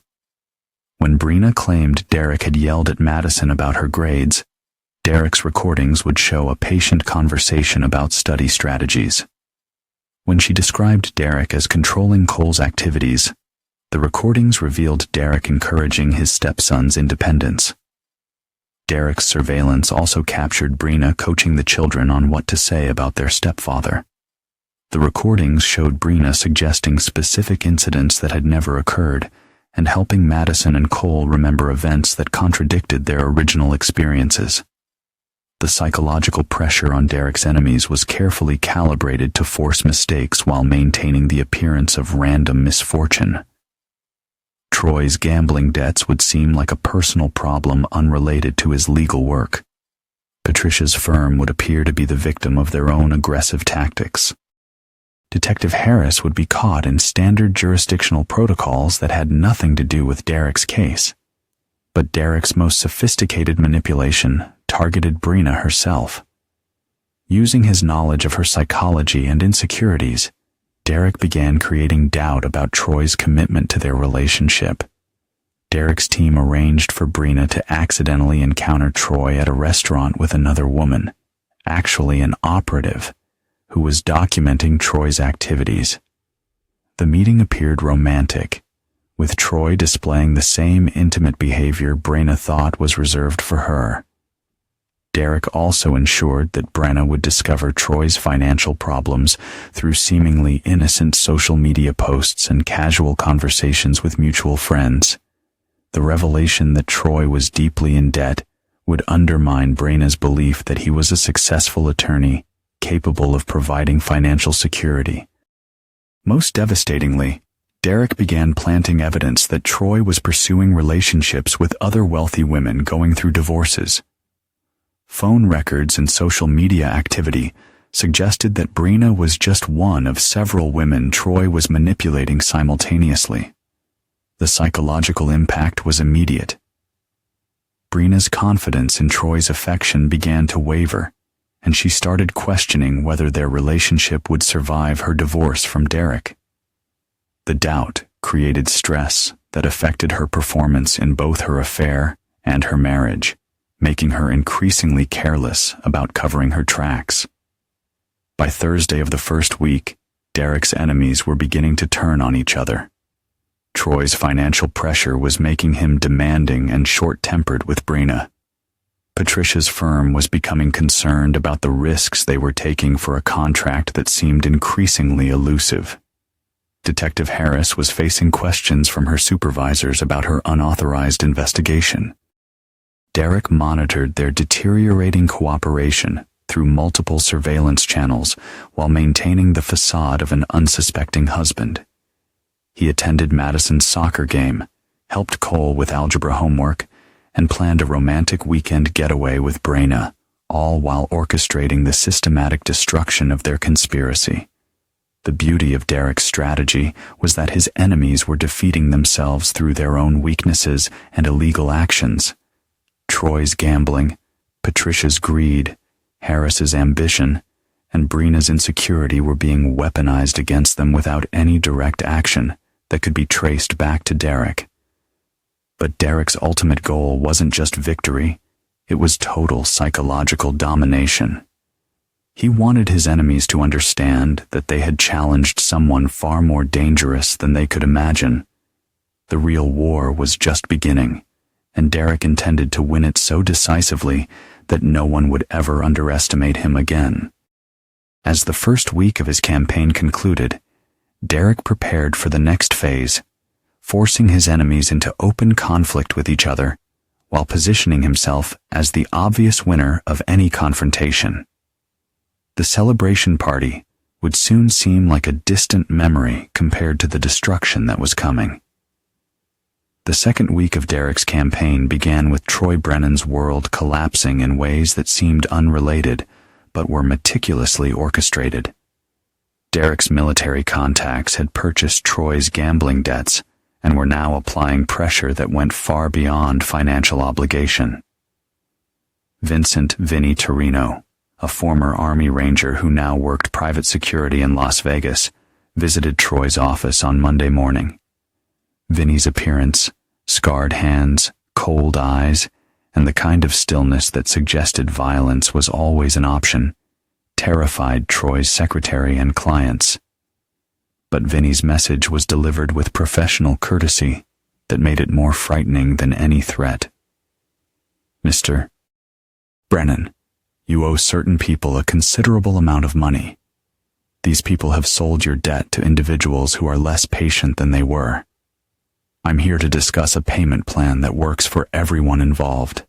When Brina claimed Derek had yelled at Madison about her grades, Derek's recordings would show a patient conversation about study strategies. When she described Derek as controlling Cole's activities, the recordings revealed Derek encouraging his stepson's independence. Derek's surveillance also captured Brina coaching the children on what to say about their stepfather. The recordings showed Brina suggesting specific incidents that had never occurred and helping Madison and Cole remember events that contradicted their original experiences. The psychological pressure on Derek's enemies was carefully calibrated to force mistakes while maintaining the appearance of random misfortune. Troy's gambling debts would seem like a personal problem unrelated to his legal work. Patricia's firm would appear to be the victim of their own aggressive tactics. Detective Harris would be caught in standard jurisdictional protocols that had nothing to do with Derek's case. But Derek's most sophisticated manipulation targeted Brina herself. Using his knowledge of her psychology and insecurities, Derek began creating doubt about Troy's commitment to their relationship. Derek's team arranged for Brina to accidentally encounter Troy at a restaurant with another woman, actually an operative, who was documenting Troy's activities. The meeting appeared romantic, with Troy displaying the same intimate behavior Brina thought was reserved for her. Derek also ensured that Brina would discover Troy's financial problems through seemingly innocent social media posts and casual conversations with mutual friends. The revelation that Troy was deeply in debt would undermine Brina's belief that he was a successful attorney capable of providing financial security. Most devastatingly, Derek began planting evidence that Troy was pursuing relationships with other wealthy women going through divorces. Phone records and social media activity suggested that Brina was just one of several women Troy was manipulating simultaneously. The psychological impact was immediate. Brina's confidence in Troy's affection began to waver, and she started questioning whether their relationship would survive her divorce from Derek. The doubt created stress that affected her performance in both her affair and her marriage, making her increasingly careless about covering her tracks. By Thursday of the first week, Derek's enemies were beginning to turn on each other. Troy's financial pressure was making him demanding and short-tempered with Brina. Patricia's firm was becoming concerned about the risks they were taking for a contract that seemed increasingly elusive. Detective Harris was facing questions from her supervisors about her unauthorized investigation. Derek monitored their deteriorating cooperation through multiple surveillance channels while maintaining the facade of an unsuspecting husband. He attended Madison's soccer game, helped Cole with algebra homework, and planned a romantic weekend getaway with Brina, all while orchestrating the systematic destruction of their conspiracy. The beauty of Derek's strategy was that his enemies were defeating themselves through their own weaknesses and illegal actions. Troy's gambling, Patricia's greed, Harris's ambition, and Brina's insecurity were being weaponized against them without any direct action that could be traced back to Derek. But Derek's ultimate goal wasn't just victory, it was total psychological domination. He wanted his enemies to understand that they had challenged someone far more dangerous than they could imagine. The real war was just beginning, and Derek intended to win it so decisively that no one would ever underestimate him again. As the first week of his campaign concluded, Derek prepared for the next phase, forcing his enemies into open conflict with each other, while positioning himself as the obvious winner of any confrontation. The celebration party would soon seem like a distant memory compared to the destruction that was coming. The second week of Derek's campaign began with Troy Brennan's world collapsing in ways that seemed unrelated, but were meticulously orchestrated. Derek's military contacts had purchased Troy's gambling debts and were now applying pressure that went far beyond financial obligation. Vincent "Vinny" Torino, a former Army Ranger who now worked private security in Las Vegas, visited Troy's office on Monday morning. Vinny's appearance, scarred hands, cold eyes, and the kind of stillness that suggested violence was always an option, terrified Troy's secretary and clients. But Vinny's message was delivered with professional courtesy that made it more frightening than any threat. "Mr. Brennan, you owe certain people a considerable amount of money. These people have sold your debt to individuals who are less patient than they were. I'm here to discuss a payment plan that works for everyone involved."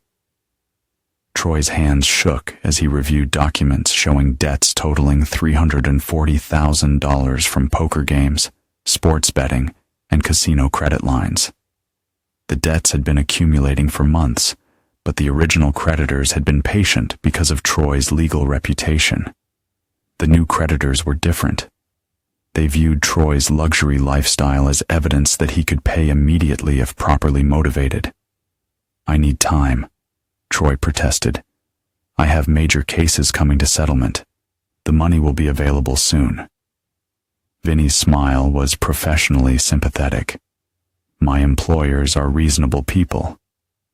Troy's hands shook as he reviewed documents showing debts totaling $340,000 from poker games, sports betting, and casino credit lines. The debts had been accumulating for months, but the original creditors had been patient because of Troy's legal reputation. The new creditors were different. They viewed Troy's luxury lifestyle as evidence that he could pay immediately if properly motivated. "I need time," Troy protested. "I have major cases coming to settlement. The money will be available soon." Vinny's smile was professionally sympathetic. "My employers are reasonable people.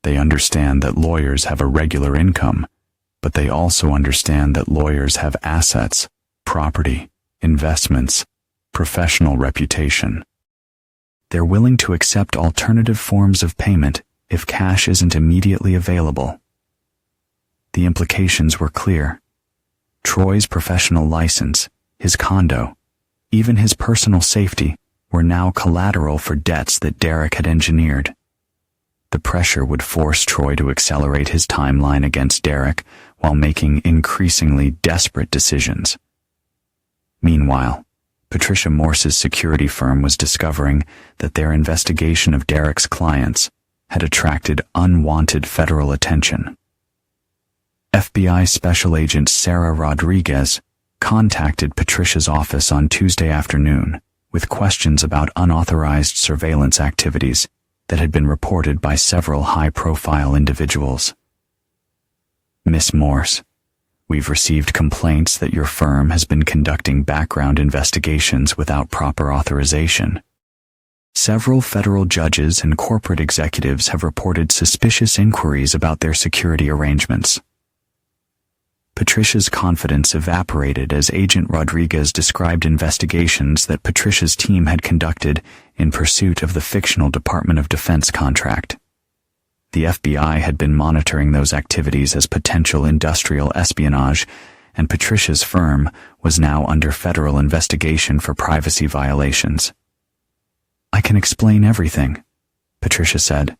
They understand that lawyers have a regular income, but they also understand that lawyers have assets, property, investments, professional reputation. They're willing to accept alternative forms of payment if cash isn't immediately available." The implications were clear. Troy's professional license, his condo, even his personal safety were now collateral for debts that Derek had engineered. The pressure would force Troy to accelerate his timeline against Derek while making increasingly desperate decisions. Meanwhile, Patricia Morse's security firm was discovering that their investigation of Derek's clients had attracted unwanted federal attention. FBI Special Agent Sarah Rodriguez contacted Patricia's office on Tuesday afternoon with questions about unauthorized surveillance activities that had been reported by several high-profile individuals. "Miss Morse, we've received complaints that your firm has been conducting background investigations without proper authorization. Several federal judges and corporate executives have reported suspicious inquiries about their security arrangements." Patricia's confidence evaporated as Agent Rodriguez described investigations that Patricia's team had conducted in pursuit of the fictional Department of Defense contract. The FBI had been monitoring those activities as potential industrial espionage, and Patricia's firm was now under federal investigation for privacy violations. "I can explain everything," Patricia said,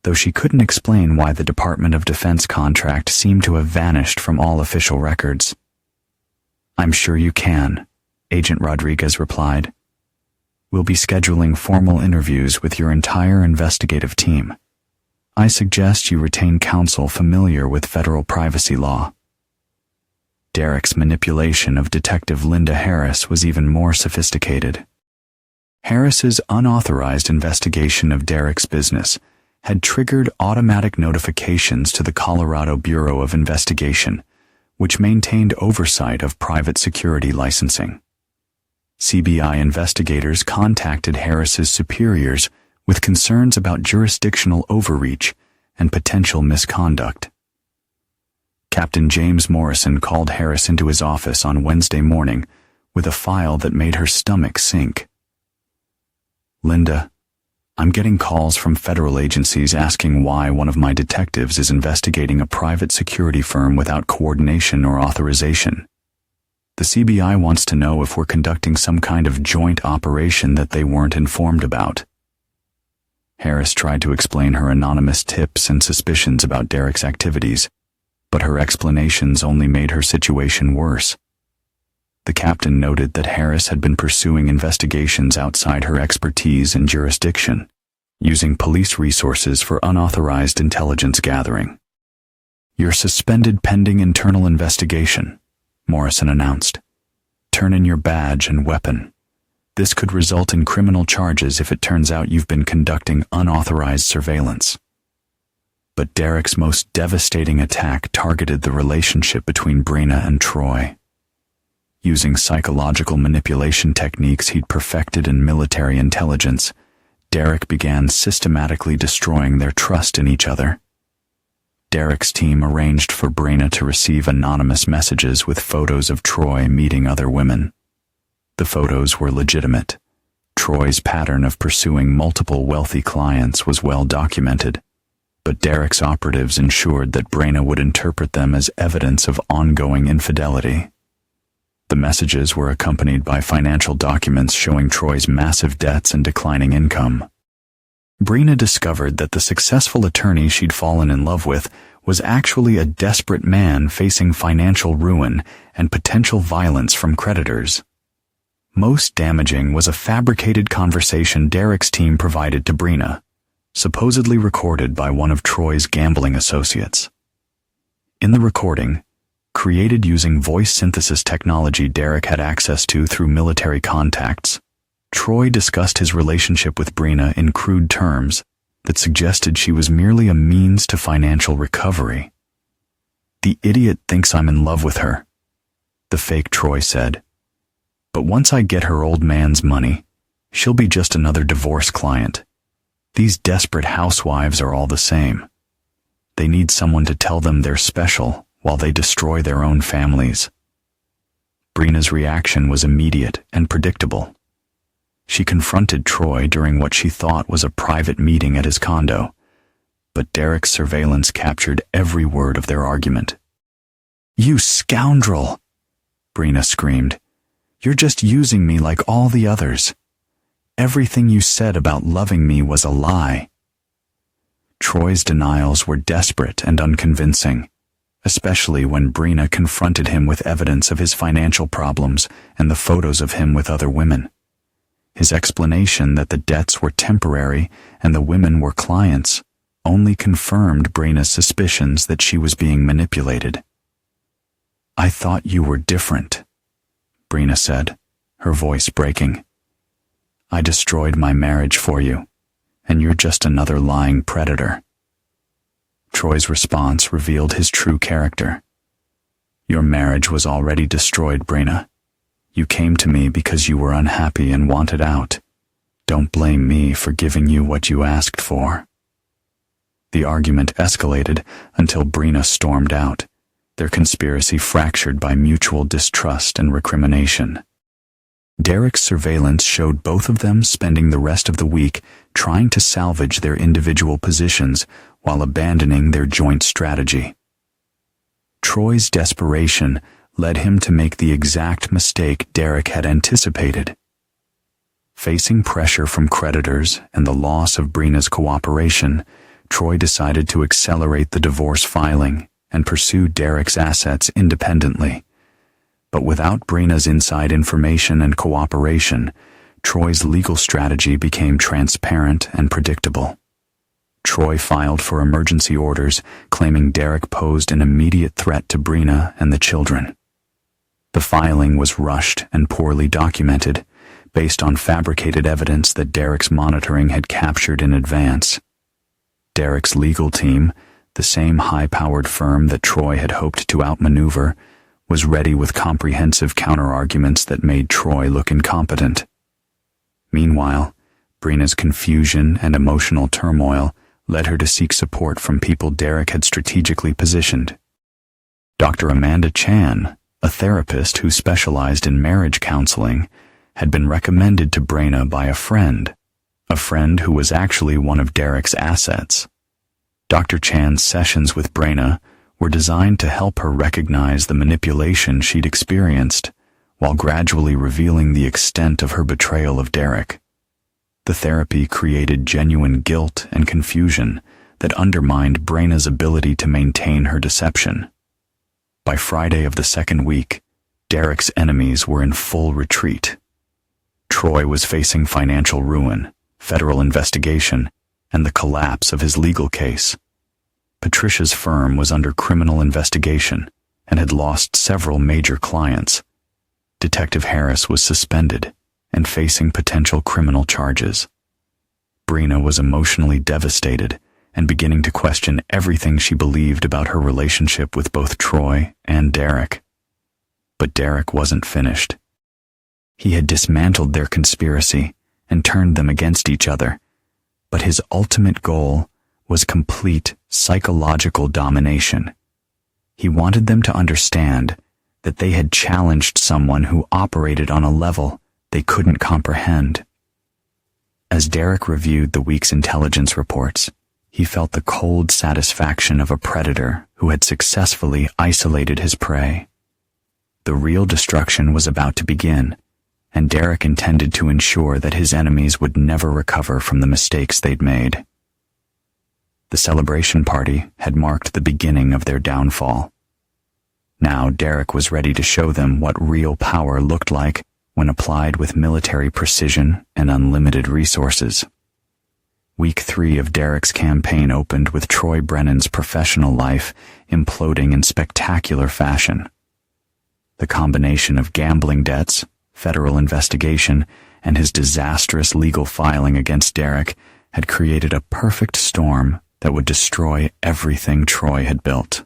though she couldn't explain why the Department of Defense contract seemed to have vanished from all official records. "I'm sure you can," Agent Rodriguez replied. "We'll be scheduling formal interviews with your entire investigative team. I suggest you retain counsel familiar with federal privacy law." Derek's manipulation of Detective Linda Harris was even more sophisticated. Harris's unauthorized investigation of Derek's business had triggered automatic notifications to the Colorado Bureau of Investigation, which maintained oversight of private security licensing. CBI investigators contacted Harris's superiors with concerns about jurisdictional overreach and potential misconduct. Captain James Morrison called Harris into his office on Wednesday morning with a file that made her stomach sink. "Linda, I'm getting calls from federal agencies asking why one of my detectives is investigating a private security firm without coordination or authorization. The CBI wants to know if we're conducting some kind of joint operation that they weren't informed about. Harris tried to explain her anonymous tips and suspicions about Derek's activities, but her explanations only made her situation worse. The captain noted that Harris had been pursuing investigations outside her expertise and jurisdiction, using police resources for unauthorized intelligence gathering. "You're suspended pending internal investigation," Morrison announced. "Turn in your badge and weapon. This could result in criminal charges if it turns out you've been conducting unauthorized surveillance." But Derek's most devastating attack targeted the relationship between Brina and Troy. Using psychological manipulation techniques he'd perfected in military intelligence, Derek began systematically destroying their trust in each other. Derek's team arranged for Brina to receive anonymous messages with photos of Troy meeting other women. The photos were legitimate. Troy's pattern of pursuing multiple wealthy clients was well documented, but Derek's operatives ensured that Brina would interpret them as evidence of ongoing infidelity. The messages were accompanied by financial documents showing Troy's massive debts and declining income. Brina discovered that the successful attorney she'd fallen in love with was actually a desperate man facing financial ruin and potential violence from creditors. Most damaging was a fabricated conversation Derek's team provided to Brina, supposedly recorded by one of Troy's gambling associates. In the recording, created using voice synthesis technology Derek had access to through military contacts, Troy discussed his relationship with Brina in crude terms that suggested she was merely a means to financial recovery. "The idiot thinks I'm in love with her," the fake Troy said. "But once I get her old man's money, she'll be just another divorce client. These desperate housewives are all the same. They need someone to tell them they're special while they destroy their own families." Brina's reaction was immediate and predictable. She confronted Troy during what she thought was a private meeting at his condo, but Derek's surveillance captured every word of their argument. "You scoundrel!" Brina screamed. "You're just using me like all the others. Everything you said about loving me was a lie." Troy's denials were desperate and unconvincing, especially when Brina confronted him with evidence of his financial problems and the photos of him with other women. His explanation that the debts were temporary and the women were clients only confirmed Brina's suspicions that she was being manipulated. "I thought you were different," Brina said, her voice breaking. "I destroyed my marriage for you, and you're just another lying predator." Troy's response revealed his true character. "Your marriage was already destroyed, Brina. You came to me because you were unhappy and wanted out. Don't blame me for giving you what you asked for." The argument escalated until Brina stormed out, their conspiracy fractured by mutual distrust and recrimination. Derek's surveillance showed both of them spending the rest of the week trying to salvage their individual positions while abandoning their joint strategy. Troy's desperation led him to make the exact mistake Derek had anticipated. Facing pressure from creditors and the loss of Brina's cooperation, Troy decided to accelerate the divorce filing and pursue Derek's assets independently. But without Brina's inside information and cooperation, Troy's legal strategy became transparent and predictable. Troy filed for emergency orders, claiming Derek posed an immediate threat to Brina and the children. The filing was rushed and poorly documented, based on fabricated evidence that Derek's monitoring had captured in advance. Derek's legal team, the same high-powered firm that Troy had hoped to outmaneuver, was ready with comprehensive counterarguments that made Troy look incompetent. Meanwhile, Brina's confusion and emotional turmoil led her to seek support from people Derek had strategically positioned. Dr. Amanda Chan, a therapist who specialized in marriage counseling, had been recommended to Brina by a friend, a friend who was actually one of Derek's assets. Dr. Chan's sessions with Brenna were designed to help her recognize the manipulation she'd experienced, while gradually revealing the extent of her betrayal of Derek. The therapy created genuine guilt and confusion that undermined Brenna's ability to maintain her deception. By Friday of the second week, Derek's enemies were in full retreat. Troy was facing financial ruin, federal investigation, and the collapse of his legal case. Patricia's firm was under criminal investigation and had lost several major clients. Detective Harris was suspended and facing potential criminal charges. Brenna was emotionally devastated and beginning to question everything she believed about her relationship with both Troy and Derek. But Derek wasn't finished. He had dismantled their conspiracy and turned them against each other, but his ultimate goal was complete psychological domination. He wanted them to understand that they had challenged someone who operated on a level they couldn't comprehend. As Derek reviewed the week's intelligence reports, he felt the cold satisfaction of a predator who had successfully isolated his prey. The real destruction was about to begin, and Derek intended to ensure that his enemies would never recover from the mistakes they'd made. The celebration party had marked the beginning of their downfall. Now Derek was ready to show them what real power looked like when applied with military precision and unlimited resources. Week 3 of Derek's campaign opened with Troy Brennan's professional life imploding in spectacular fashion. The combination of gambling debts, federal investigation, and his disastrous legal filing against Derek had created a perfect storm that would destroy everything Troy had built.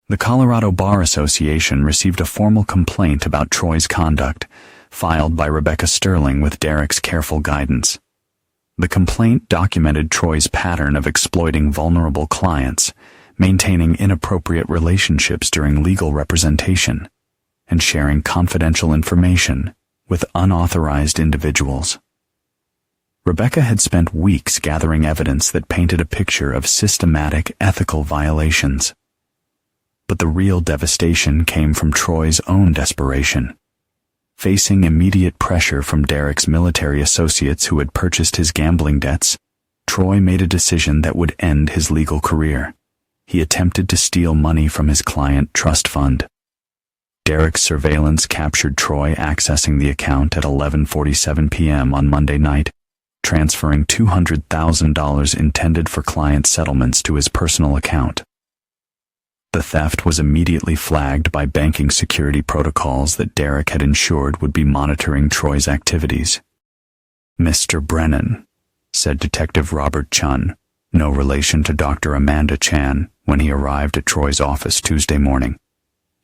The Colorado Bar Association received a formal complaint about Troy's conduct, filed by Rebecca Sterling with Derek's careful guidance. The complaint documented Troy's pattern of exploiting vulnerable clients, maintaining inappropriate relationships during legal representation, and sharing confidential information with unauthorized individuals. Rebecca had spent weeks gathering evidence that painted a picture of systematic ethical violations. But the real devastation came from Troy's own desperation. Facing immediate pressure from Derek's military associates who had purchased his gambling debts, Troy made a decision that would end his legal career. He attempted to steal money from his client trust fund. Derek's surveillance captured Troy accessing the account at 11:47 p.m. on Monday night, transferring $200,000 intended for client settlements to his personal account. The theft was immediately flagged by banking security protocols that Derek had ensured would be monitoring Troy's activities. "Mr. Brennan," said Detective Robert Chun, no relation to Dr. Amanda Chan, when he arrived at Troy's office Tuesday morning.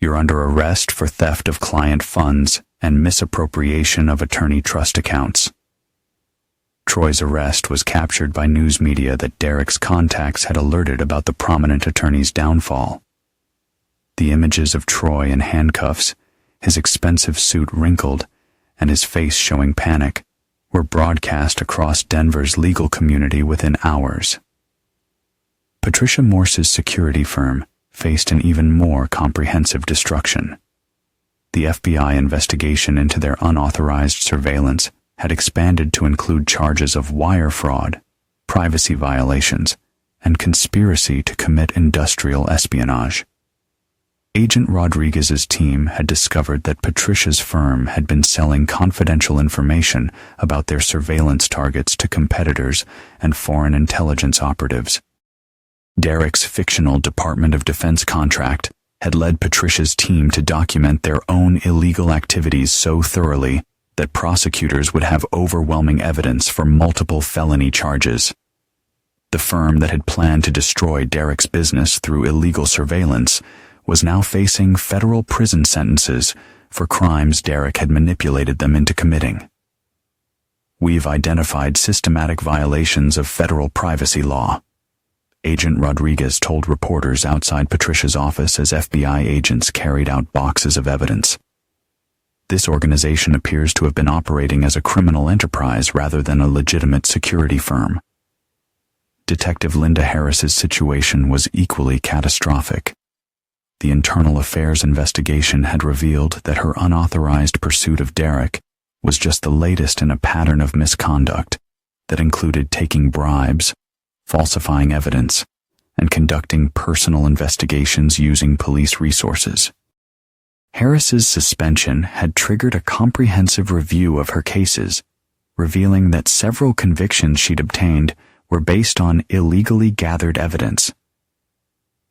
"You're under arrest for theft of client funds and misappropriation of attorney trust accounts." Troy's arrest was captured by news media that Derek's contacts had alerted about the prominent attorney's downfall. The images of Troy in handcuffs, his expensive suit wrinkled, and his face showing panic, were broadcast across Denver's legal community within hours. Patricia Morse's security firm faced an even more comprehensive destruction. The FBI investigation into their unauthorized surveillance had expanded to include charges of wire fraud, privacy violations, and conspiracy to commit industrial espionage. Agent Rodriguez's team had discovered that Patricia's firm had been selling confidential information about their surveillance targets to competitors and foreign intelligence operatives. Derek's fictional Department of Defense contract had led Patricia's team to document their own illegal activities so thoroughly that prosecutors would have overwhelming evidence for multiple felony charges. The firm that had planned to destroy Derek's business through illegal surveillance was now facing federal prison sentences for crimes Derek had manipulated them into committing. "We've identified systematic violations of federal privacy law," Agent Rodriguez told reporters outside Patricia's office as FBI agents carried out boxes of evidence. This organization appears to have been operating as a criminal enterprise rather than a legitimate security firm. Detective Linda Harris's situation was equally catastrophic. The internal affairs investigation had revealed that her unauthorized pursuit of Derek was just the latest in a pattern of misconduct that included taking bribes, falsifying evidence, and conducting personal investigations using police resources. Harris's suspension had triggered a comprehensive review of her cases, revealing that several convictions she'd obtained were based on illegally gathered evidence.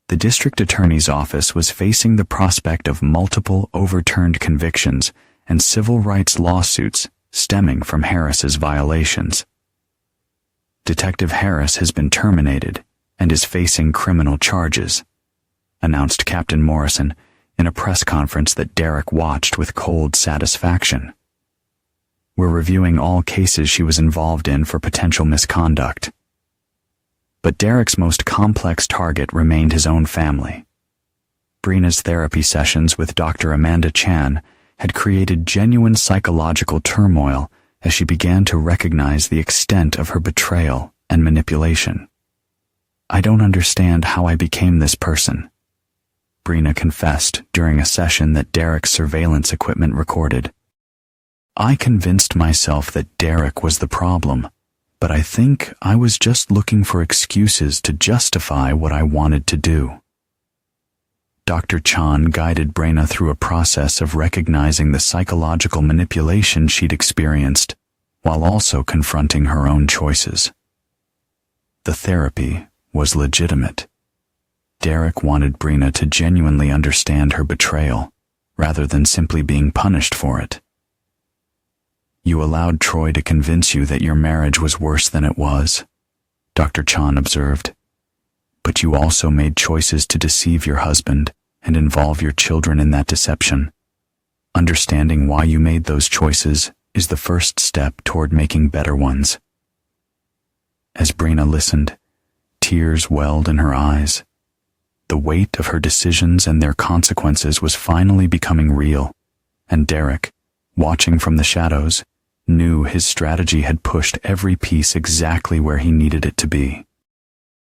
The district attorney's office was facing the prospect of multiple overturned convictions and civil rights lawsuits stemming from Harris's violations. Detective Harris has been terminated and is facing criminal charges, announced Captain Morrison in a press conference that Derek watched with cold satisfaction. We're reviewing all cases she was involved in for potential misconduct. But Derek's most complex target remained his own family. Brina's therapy sessions with Dr. Amanda Chan had created genuine psychological turmoil as she began to recognize the extent of her betrayal and manipulation. "I don't understand how I became this person," Brina confessed during a session that Derek's surveillance equipment recorded. "I convinced myself that Derek was the problem, but I think I was just looking for excuses to justify what I wanted to do." Dr. Chan guided Brina through a process of recognizing the psychological manipulation she'd experienced, while also confronting her own choices. The therapy was legitimate. Derek wanted Brina to genuinely understand her betrayal, rather than simply being punished for it. "You allowed Troy to convince you that your marriage was worse than it was," Dr. Chan observed. "But you also made choices to deceive your husband and involve your children in that deception. Understanding why you made those choices is the first step toward making better ones." As Brina listened, tears welled in her eyes. The weight of her decisions and their consequences was finally becoming real, and Derek, watching from the shadows, knew his strategy had pushed every piece exactly where he needed it to be.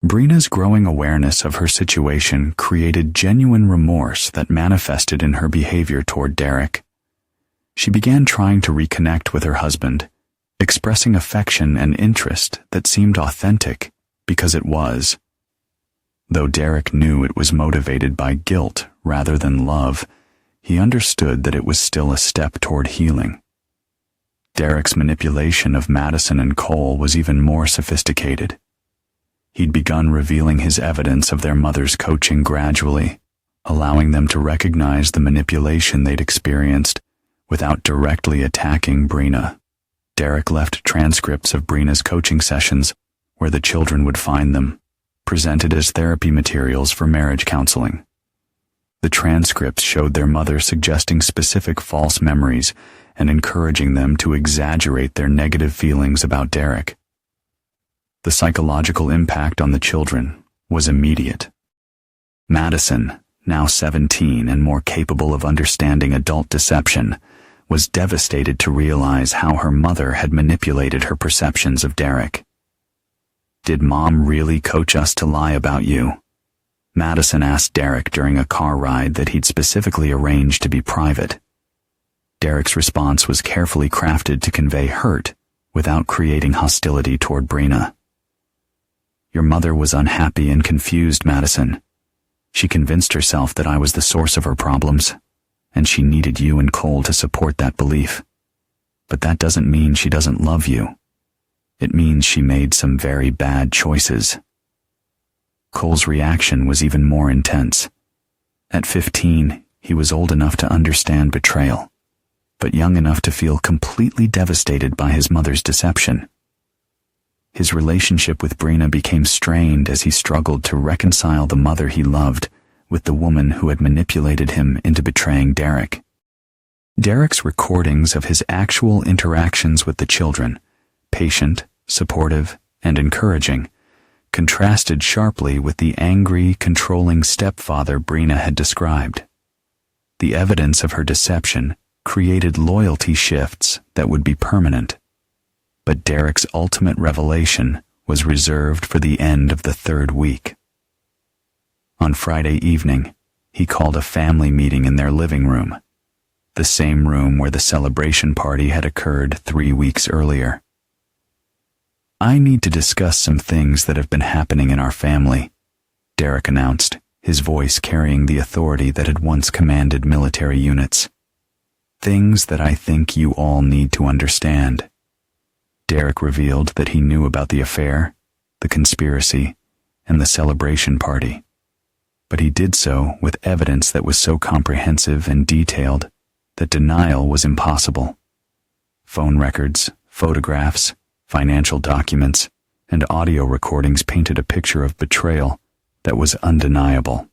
Brina's growing awareness of her situation created genuine remorse that manifested in her behavior toward Derek. She began trying to reconnect with her husband, expressing affection and interest that seemed authentic because it was. Though Derek knew it was motivated by guilt rather than love, he understood that it was still a step toward healing. Derek's manipulation of Madison and Cole was even more sophisticated. He'd begun revealing his evidence of their mother's coaching gradually, allowing them to recognize the manipulation they'd experienced without directly attacking Brina. Derek left transcripts of Brina's coaching sessions where the children would find them, presented as therapy materials for marriage counseling. The transcripts showed their mother suggesting specific false memories and encouraging them to exaggerate their negative feelings about Derek. The psychological impact on the children was immediate. Madison, now 17 and more capable of understanding adult deception, was devastated to realize how her mother had manipulated her perceptions of Derek. "Did Mom really coach us to lie about you?" Madison asked Derek during a car ride that he'd specifically arranged to be private. Derek's response was carefully crafted to convey hurt without creating hostility toward Brina. "Your mother was unhappy and confused, Madison. She convinced herself that I was the source of her problems, and she needed you and Cole to support that belief. But that doesn't mean she doesn't love you. It means she made some very bad choices." Cole's reaction was even more intense. At 15, he was old enough to understand betrayal, but young enough to feel completely devastated by his mother's deception. His relationship with Brina became strained as he struggled to reconcile the mother he loved with the woman who had manipulated him into betraying Derek. Derek's recordings of his actual interactions with the children, patient, supportive, and encouraging, contrasted sharply with the angry, controlling stepfather Brina had described. The evidence of her deception created loyalty shifts that would be permanent. But Derek's ultimate revelation was reserved for the end of the third week. On Friday evening, he called a family meeting in their living room, the same room where the celebration party had occurred 3 weeks earlier. "I need to discuss some things that have been happening in our family," Derek announced, his voice carrying the authority that had once commanded military units. "Things that I think you all need to understand." Derek revealed that he knew about the affair, the conspiracy, and the celebration party. But he did so with evidence that was so comprehensive and detailed that denial was impossible. Phone records, photographs, financial documents, and audio recordings painted a picture of betrayal that was undeniable.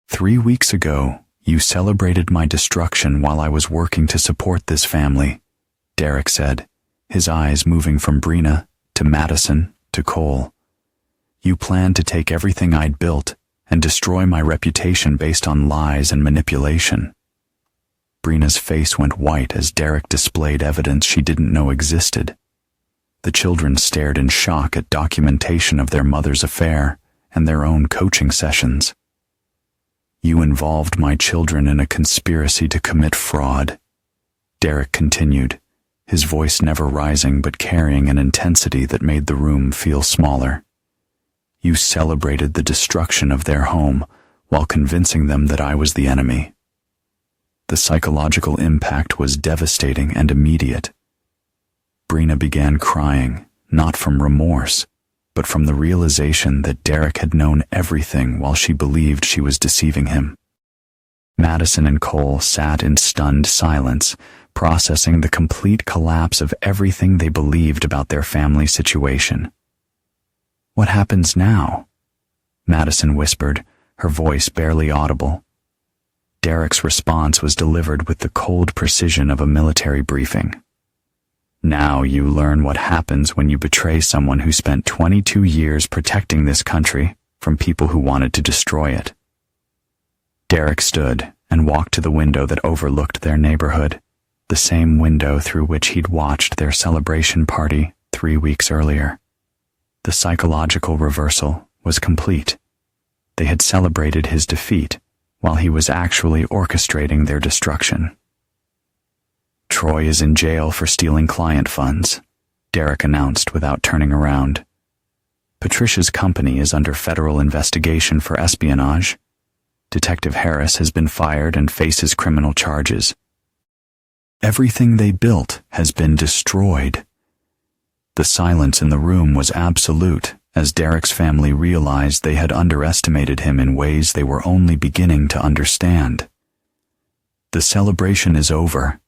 "3 weeks ago, you celebrated my destruction while I was working to support this family," Derek said, his eyes moving from Brina to Madison to Cole. "You planned to take everything I'd built and destroy my reputation based on lies and manipulation." Brina's face went white as Derek displayed evidence she didn't know existed. The children stared in shock at documentation of their mother's affair and their own coaching sessions. "You involved my children in a conspiracy to commit fraud," Derek continued, his voice never rising but carrying an intensity that made the room feel smaller. "You celebrated the destruction of their home while convincing them that I was the enemy." The psychological impact was devastating and immediate. Brina began crying, not from remorse, but from the realization that Derek had known everything while she believed she was deceiving him. Madison and Cole sat in stunned silence, processing the complete collapse of everything they believed about their family situation. "What happens now?" Madison whispered, her voice barely audible. Derek's response was delivered with the cold precision of a military briefing. "Now you learn what happens when you betray someone who spent 22 years protecting this country from people who wanted to destroy it." Derek stood and walked to the window that overlooked their neighborhood, the same window through which he'd watched their celebration party 3 weeks earlier. The psychological reversal was complete. They had celebrated his defeat while he was actually orchestrating their destruction. "Troy is in jail for stealing client funds," Derek announced without turning around. "Patricia's company is under federal investigation for espionage. Detective Harris has been fired and faces criminal charges. Everything they built has been destroyed." The silence in the room was absolute as Derek's family realized they had underestimated him in ways they were only beginning to understand. "The celebration is over,"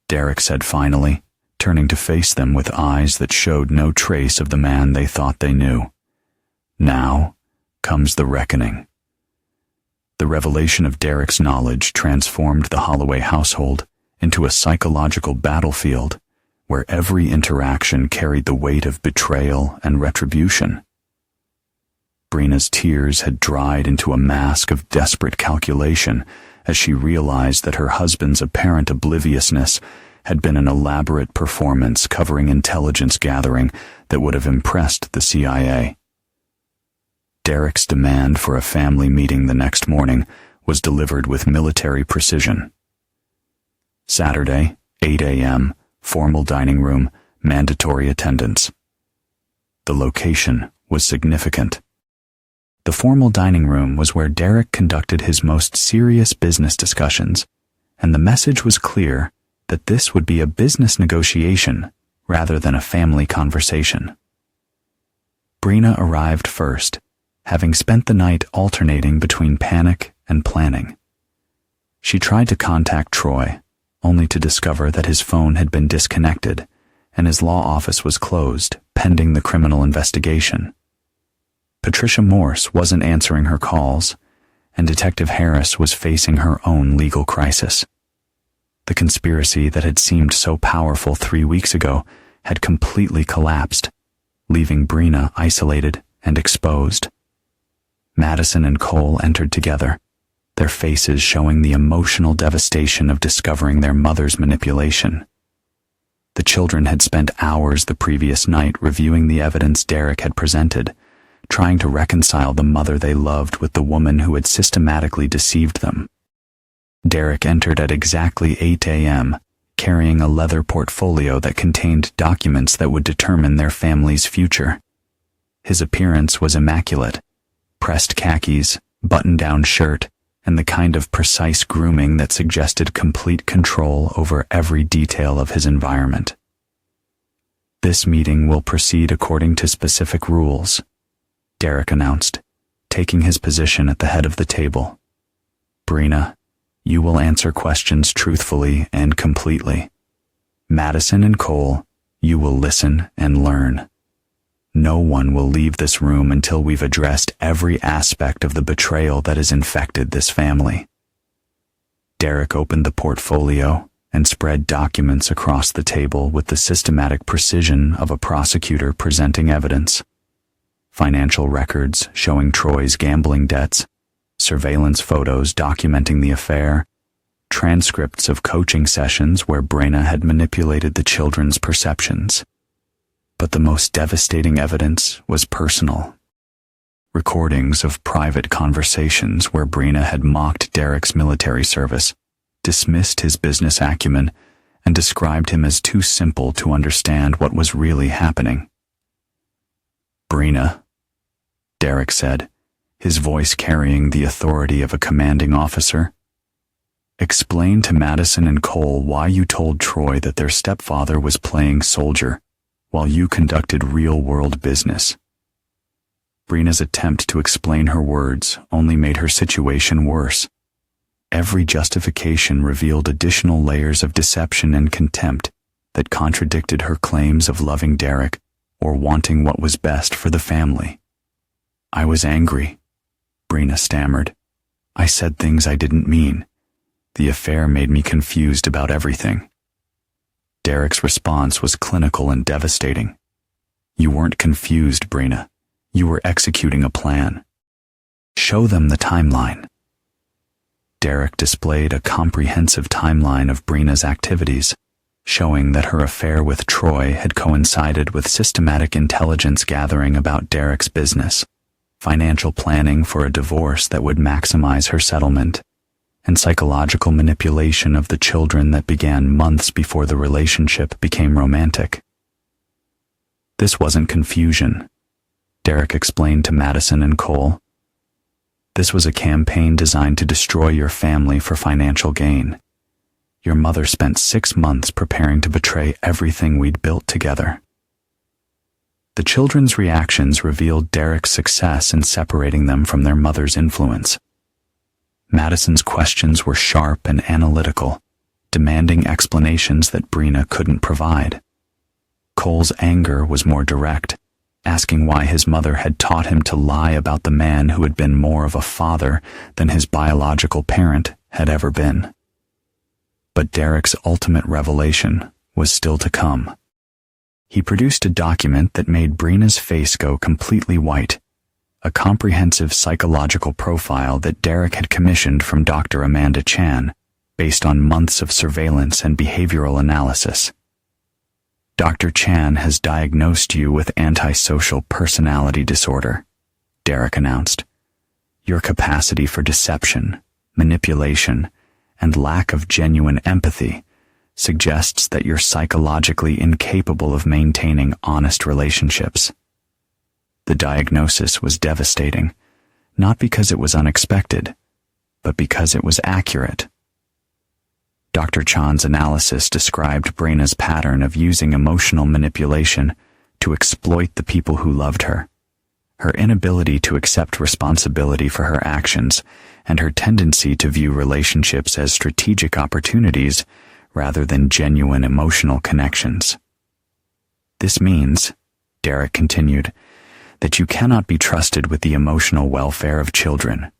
Derek said finally, turning to face them with eyes that showed no trace of the man they thought they knew. "Now comes the reckoning." The revelation of Derek's knowledge transformed the Holloway household into a psychological battlefield where every interaction carried the weight of betrayal and retribution. Brina's tears had dried into a mask of desperate calculation as she realized that her husband's apparent obliviousness had been an elaborate performance covering intelligence gathering that would have impressed the CIA. Derek's demand for a family meeting the next morning was delivered with military precision. Saturday, 8 a.m., formal dining room, mandatory attendance. The location was significant. The formal dining room was where Derek conducted his most serious business discussions, and the message was clear that this would be a business negotiation rather than a family conversation. Brina arrived first, having spent the night alternating between panic and planning. She tried to contact Troy, only to discover that his phone had been disconnected and his law office was closed, pending the criminal investigation. Patricia Morse wasn't answering her calls, and Detective Harris was facing her own legal crisis. The conspiracy that had seemed so powerful 3 weeks ago had completely collapsed, leaving Brina isolated and exposed. Madison and Cole entered together, their faces showing the emotional devastation of discovering their mother's manipulation. The children had spent hours the previous night reviewing the evidence Derek had presented, trying to reconcile the mother they loved with the woman who had systematically deceived them. Derek entered at exactly 8 a.m., carrying a leather portfolio that contained documents that would determine their family's future. His appearance was immaculate: pressed khakis, button-down shirt, and the kind of precise grooming that suggested complete control over every detail of his environment. "This meeting will proceed according to specific rules," Derek announced, taking his position at the head of the table. "Brina, you will answer questions truthfully and completely. Madison and Cole, you will listen and learn. No one will leave this room until we've addressed every aspect of the betrayal that has infected this family." Derek opened the portfolio and spread documents across the table with the systematic precision of a prosecutor presenting evidence. Financial records showing Troy's gambling debts, surveillance photos documenting the affair, transcripts of coaching sessions where Brina had manipulated the children's perceptions. But the most devastating evidence was personal. Recordings of private conversations where Brina had mocked Derek's military service, dismissed his business acumen, and described him as too simple to understand what was really happening. "Brina," Derek said, his voice carrying the authority of a commanding officer, "explain to Madison and Cole why you told Troy that their stepfather was playing soldier while you conducted real-world business." Brina's attempt to explain her words only made her situation worse. Every justification revealed additional layers of deception and contempt that contradicted her claims of loving Derek or wanting what was best for the family. "I was angry," Brina stammered. "I said things I didn't mean. The affair made me confused about everything." Derek's response was clinical and devastating. "You weren't confused, Brina. You were executing a plan. Show them the timeline." Derek displayed a comprehensive timeline of Brina's activities, showing that her affair with Troy had coincided with systematic intelligence gathering about Derek's business, financial planning for a divorce that would maximize her settlement, and psychological manipulation of the children that began months before the relationship became romantic. "This wasn't confusion," Derek explained to Madison and Cole. "This was a campaign designed to destroy your family for financial gain. Your mother spent 6 months preparing to betray everything we'd built together." The children's reactions revealed Derek's success in separating them from their mother's influence. Madison's questions were sharp and analytical, demanding explanations that Brina couldn't provide. Cole's anger was more direct, asking why his mother had taught him to lie about the man who had been more of a father than his biological parent had ever been. But Derek's ultimate revelation was still to come. He produced a document that made Brina's face go completely white, a comprehensive psychological profile that Derek had commissioned from Dr. Amanda Chan, based on months of surveillance and behavioral analysis. "Dr. Chan has diagnosed you with antisocial personality disorder," Derek announced. "Your capacity for deception, manipulation, and lack of genuine empathy suggests that you're psychologically incapable of maintaining honest relationships." The diagnosis was devastating, not because it was unexpected, but because it was accurate. Dr. Chan's analysis described Brina's pattern of using emotional manipulation to exploit the people who loved her, her inability to accept responsibility for her actions, and her tendency to view relationships as strategic opportunities rather than genuine emotional connections. "This means," Derek continued, "that you cannot be trusted with the emotional welfare of children.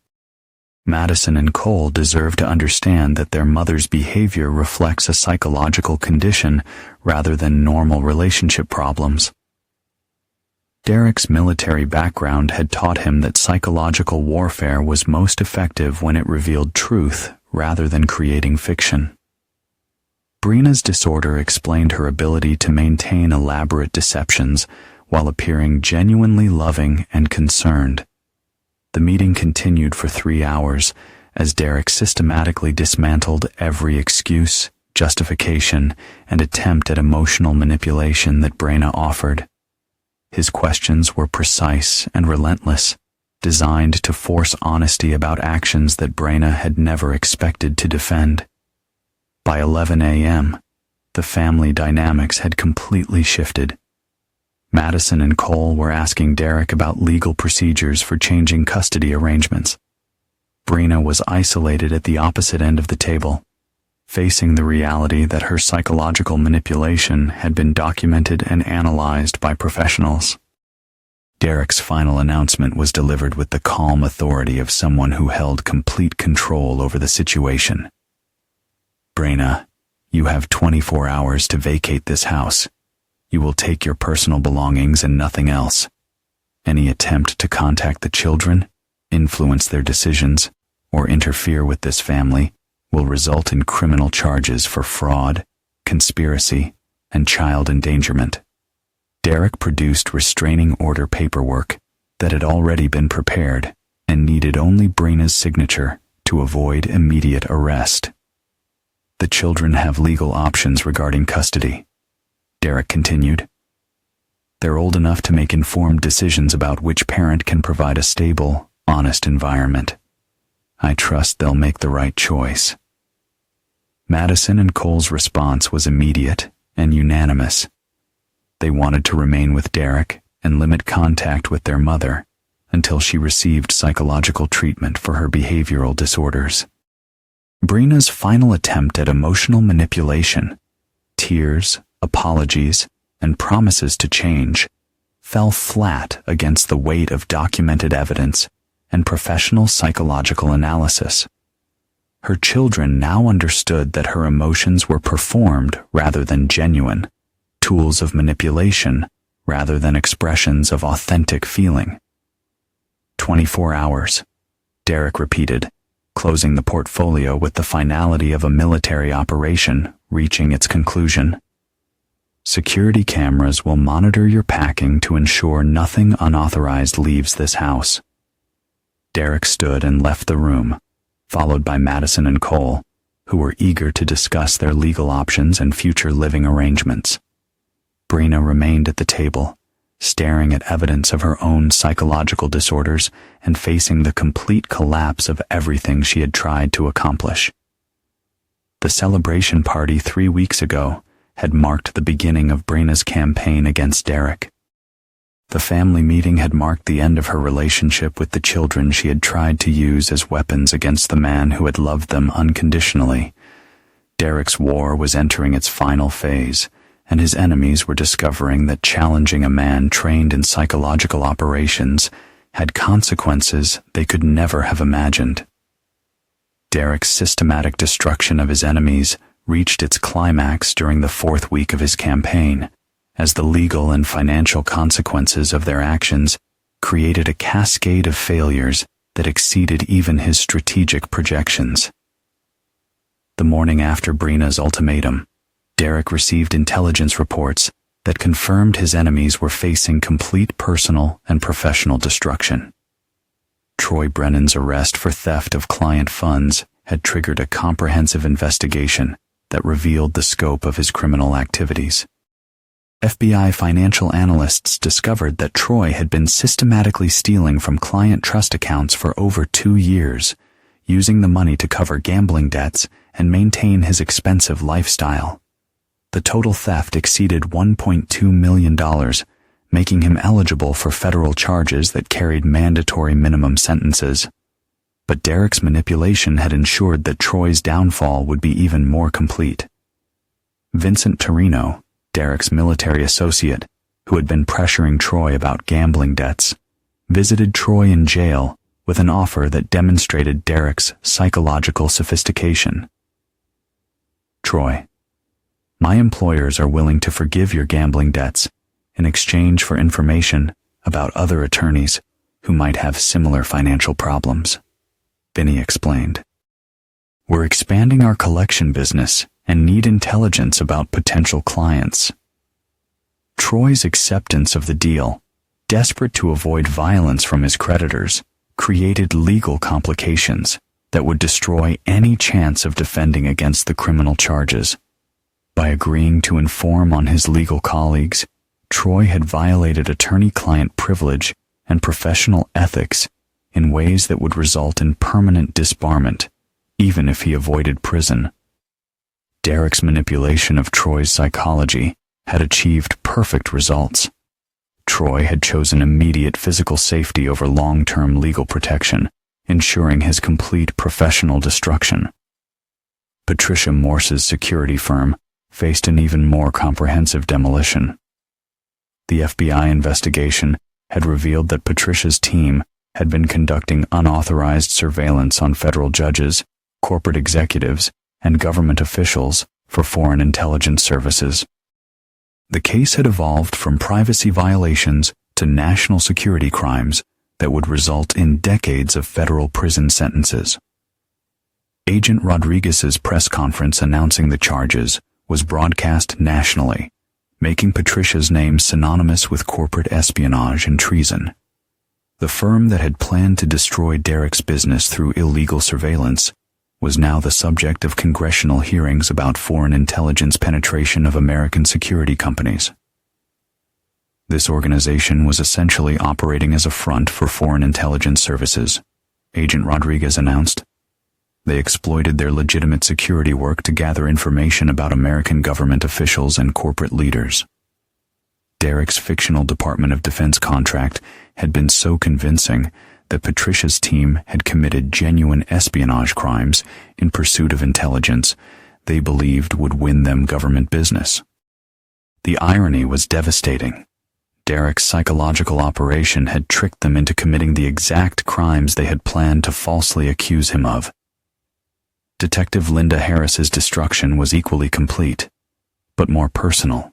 Madison and Cole deserve to understand that their mother's behavior reflects a psychological condition rather than normal relationship problems." Derek's military background had taught him that psychological warfare was most effective when it revealed truth rather than creating fiction. Brina's disorder explained her ability to maintain elaborate deceptions while appearing genuinely loving and concerned. The meeting continued for 3 hours as Derek systematically dismantled every excuse, justification, and attempt at emotional manipulation that Brina offered. His questions were precise and relentless, designed to force honesty about actions that Brina had never expected to defend. By 11 a.m., the family dynamics had completely shifted. Madison and Cole were asking Derek about legal procedures for changing custody arrangements. Brina was isolated at the opposite end of the table, facing the reality that her psychological manipulation had been documented and analyzed by professionals. Derek's final announcement was delivered with the calm authority of someone who held complete control over the situation. Brina, you have 24 hours to vacate this house. You will take your personal belongings and nothing else. Any attempt to contact the children, influence their decisions, or interfere with this family will result in criminal charges for fraud, conspiracy, and child endangerment. Derek produced restraining order paperwork that had already been prepared and needed only Brina's signature to avoid immediate arrest. The children have legal options regarding custody, Derek continued. They're old enough to make informed decisions about which parent can provide a stable, honest environment. I trust they'll make the right choice. Madison and Cole's response was immediate and unanimous. They wanted to remain with Derek and limit contact with their mother until she received psychological treatment for her behavioral disorders. Brina's final attempt at emotional manipulation, tears, apologies, and promises to change, fell flat against the weight of documented evidence and professional psychological analysis. Her children now understood that her emotions were performed rather than genuine, tools of manipulation rather than expressions of authentic feeling. 24 hours, Derek repeated, closing the portfolio with the finality of a military operation reaching its conclusion. Security cameras will monitor your packing to ensure nothing unauthorized leaves this house. Derek stood and left the room, followed by Madison and Cole, who were eager to discuss their legal options and future living arrangements. Brina remained at the table, staring at evidence of her own psychological disorders and facing the complete collapse of everything she had tried to accomplish. The celebration party 3 weeks ago had marked the beginning of Brina's campaign against Derek. The family meeting had marked the end of her relationship with the children she had tried to use as weapons against the man who had loved them unconditionally. Derek's war was entering its final phase, and his enemies were discovering that challenging a man trained in psychological operations had consequences they could never have imagined. Derek's systematic destruction of his enemies reached its climax during the 4th week of his campaign, as the legal and financial consequences of their actions created a cascade of failures that exceeded even his strategic projections. The morning after Brina's ultimatum, Derek received intelligence reports that confirmed his enemies were facing complete personal and professional destruction. Troy Brennan's arrest for theft of client funds had triggered a comprehensive investigation that revealed the scope of his criminal activities. FBI financial analysts discovered that Troy had been systematically stealing from client trust accounts for over 2 years, using the money to cover gambling debts and maintain his expensive lifestyle. The total theft exceeded $1.2 million, making him eligible for federal charges that carried mandatory minimum sentences. But Derek's manipulation had ensured that Troy's downfall would be even more complete. Vincent Torino, Derek's military associate, who had been pressuring Troy about gambling debts, visited Troy in jail with an offer that demonstrated Derek's psychological sophistication. Troy, my employers are willing to forgive your gambling debts in exchange for information about other attorneys who might have similar financial problems. Vinny explained. We're expanding our collection business and need intelligence about potential clients. Troy's acceptance of the deal, desperate to avoid violence from his creditors, created legal complications that would destroy any chance of defending against the criminal charges. By agreeing to inform on his legal colleagues, Troy had violated attorney-client privilege and professional ethics in ways that would result in permanent disbarment, even if he avoided prison. Derek's manipulation of Troy's psychology had achieved perfect results. Troy had chosen immediate physical safety over long-term legal protection, ensuring his complete professional destruction. Patricia Morse's security firm faced an even more comprehensive demolition. The FBI investigation had revealed that Patricia's team had been conducting unauthorized surveillance on federal judges, corporate executives, and government officials for foreign intelligence services. The case had evolved from privacy violations to national security crimes that would result in decades of federal prison sentences. Agent Rodriguez's press conference announcing the charges was broadcast nationally, making Patricia's name synonymous with corporate espionage and treason. The firm that had planned to destroy Derek's business through illegal surveillance was now the subject of congressional hearings about foreign intelligence penetration of American security companies. This organization was essentially operating as a front for foreign intelligence services, Agent Rodriguez announced. They exploited their legitimate security work to gather information about American government officials and corporate leaders. Derek's fictional Department of Defense contract had been so convincing that Patricia's team had committed genuine espionage crimes in pursuit of intelligence they believed would win them government business. The irony was devastating. Derek's psychological operation had tricked them into committing the exact crimes they had planned to falsely accuse him of. Detective Linda Harris's destruction was equally complete, but more personal.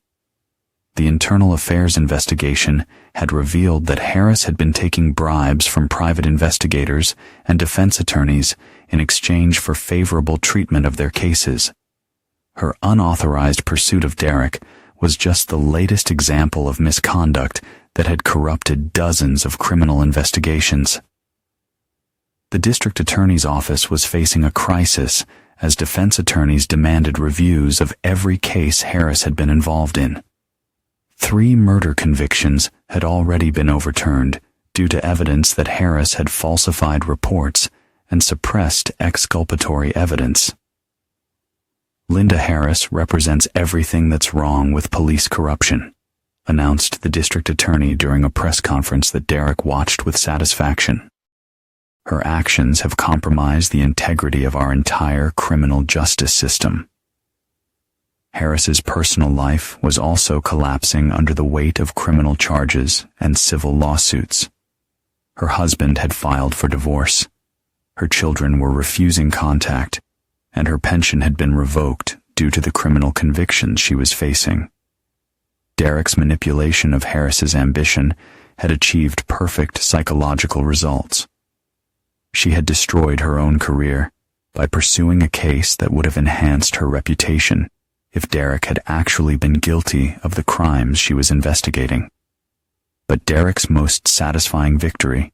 The Internal Affairs investigation had revealed that Harris had been taking bribes from private investigators and defense attorneys in exchange for favorable treatment of their cases. Her unauthorized pursuit of Derek was just the latest example of misconduct that had corrupted dozens of criminal investigations. The district attorney's office was facing a crisis as defense attorneys demanded reviews of every case Harris had been involved in. 3 murder convictions had already been overturned due to evidence that Harris had falsified reports and suppressed exculpatory evidence. Linda Harris represents everything that's wrong with police corruption, announced the district attorney during a press conference that Derek watched with satisfaction. Her actions have compromised the integrity of our entire criminal justice system. Harris's personal life was also collapsing under the weight of criminal charges and civil lawsuits. Her husband had filed for divorce. Her children were refusing contact, and her pension had been revoked due to the criminal convictions she was facing. Derek's manipulation of Harris's ambition had achieved perfect psychological results. She had destroyed her own career by pursuing a case that would have enhanced her reputation if Derek had actually been guilty of the crimes she was investigating. But Derek's most satisfying victory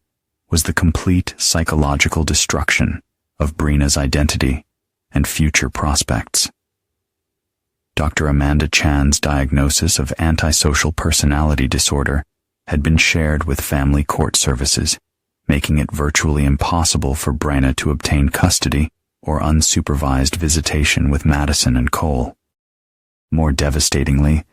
was the complete psychological destruction of Brina's identity and future prospects. Dr. Amanda Chan's diagnosis of antisocial personality disorder had been shared with family court services, making it virtually impossible for Brina to obtain custody or unsupervised visitation with Madison and Cole. More devastatingly,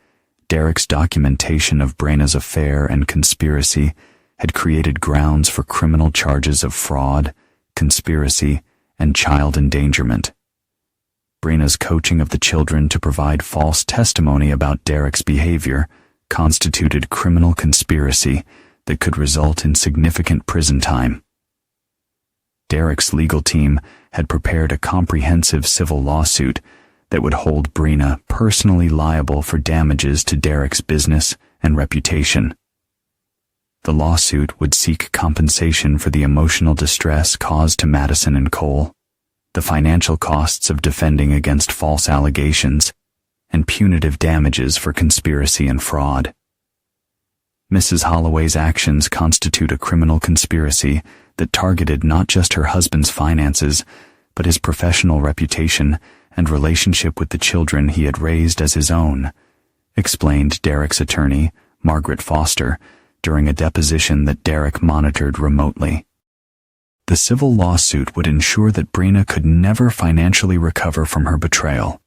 Derek's documentation of Brina's affair and conspiracy had created grounds for criminal charges of fraud, conspiracy, and child endangerment. Brina's coaching of the children to provide false testimony about Derek's behavior constituted criminal conspiracy that could result in significant prison time. Derek's legal team had prepared a comprehensive civil lawsuit that would hold Brina personally liable for damages to Derek's business and reputation. The lawsuit would seek compensation for the emotional distress caused to Madison and Cole, the financial costs of defending against false allegations, and punitive damages for conspiracy and fraud. Mrs. Holloway's actions constitute a criminal conspiracy that targeted not just her husband's finances, but his professional reputation and relationship with the children he had raised as his own, explained Derek's attorney, Margaret Foster, during a deposition that Derek monitored remotely. The civil lawsuit would ensure that Brina could never financially recover from her betrayal,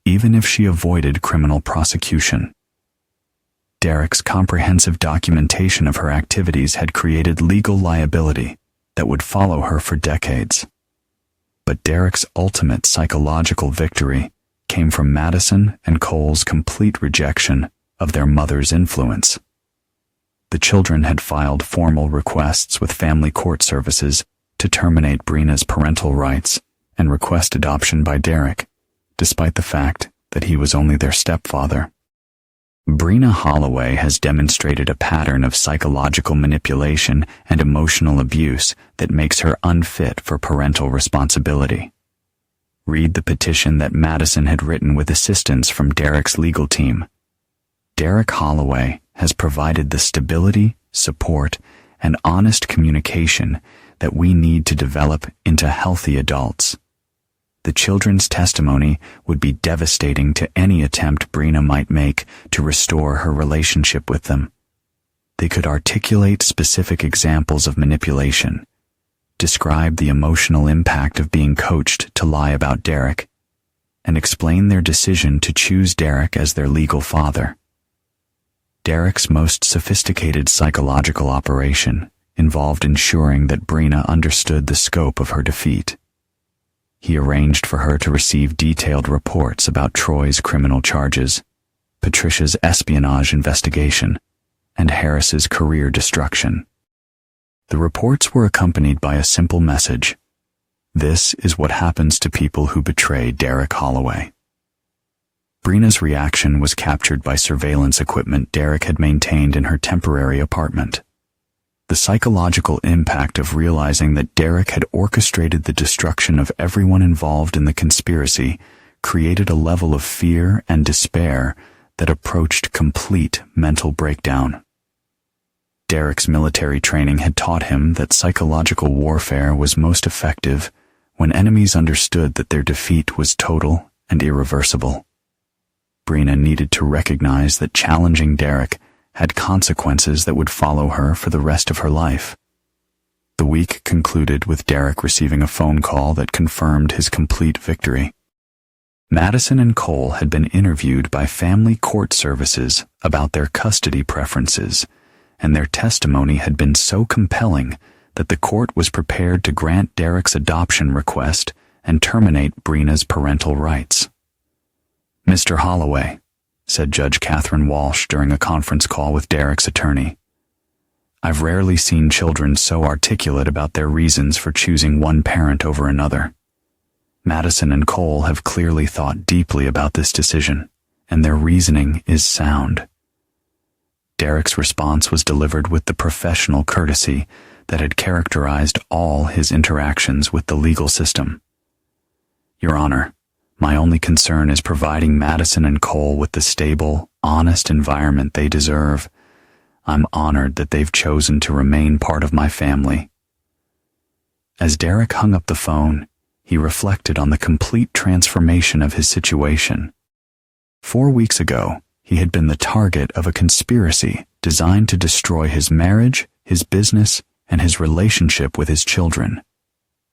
even if she avoided criminal prosecution. Derek's comprehensive documentation of her activities had created legal liability that would follow her for decades. But Derek's ultimate psychological victory came from Madison and Cole's complete rejection of their mother's influence. The children had filed formal requests with family court services to terminate Brina's parental rights and request adoption by Derek, despite the fact that he was only their stepfather. Brina Holloway has demonstrated a pattern of psychological manipulation and emotional abuse that makes her unfit for parental responsibility. Read the petition that Madison had written with assistance from Derek's legal team. Derek Holloway has provided the stability, support, and honest communication that we need to develop into healthy adults. The children's testimony would be devastating to any attempt Brina might make to restore her relationship with them. They could articulate specific examples of manipulation, describe the emotional impact of being coached to lie about Derek, and explain their decision to choose Derek as their legal father. Derek's most sophisticated psychological operation involved ensuring that Brina understood the scope of her defeat. He arranged for her to receive detailed reports about Troy's criminal charges, Patricia's espionage investigation, and Harris's career destruction. The reports were accompanied by a simple message: "This is what happens to people who betray Derek Holloway." Brina's reaction was captured by surveillance equipment Derek had maintained in her temporary apartment. The psychological impact of realizing that Derek had orchestrated the destruction of everyone involved in the conspiracy created a level of fear and despair that approached complete mental breakdown. Derek's military training had taught him that psychological warfare was most effective when enemies understood that their defeat was total and irreversible. Brina needed to recognize that challenging Derek had consequences that would follow her for the rest of her life. The week concluded with Derek receiving a phone call that confirmed his complete victory. Madison and Cole had been interviewed by family court services about their custody preferences, and their testimony had been so compelling that the court was prepared to grant Derek's adoption request and terminate Brina's parental rights. "Mr. Holloway," said Judge Catherine Walsh during a conference call with Derek's attorney, "I've rarely seen children so articulate about their reasons for choosing one parent over another. Madison and Cole have clearly thought deeply about this decision, and their reasoning is sound." Derek's response was delivered with the professional courtesy that had characterized all his interactions with the legal system. "Your Honor, my only concern is providing Madison and Cole with the stable, honest environment they deserve. I'm honored that they've chosen to remain part of my family." As Derek hung up the phone, he reflected on the complete transformation of his situation. 4 weeks ago, he had been the target of a conspiracy designed to destroy his marriage, his business, and his relationship with his children.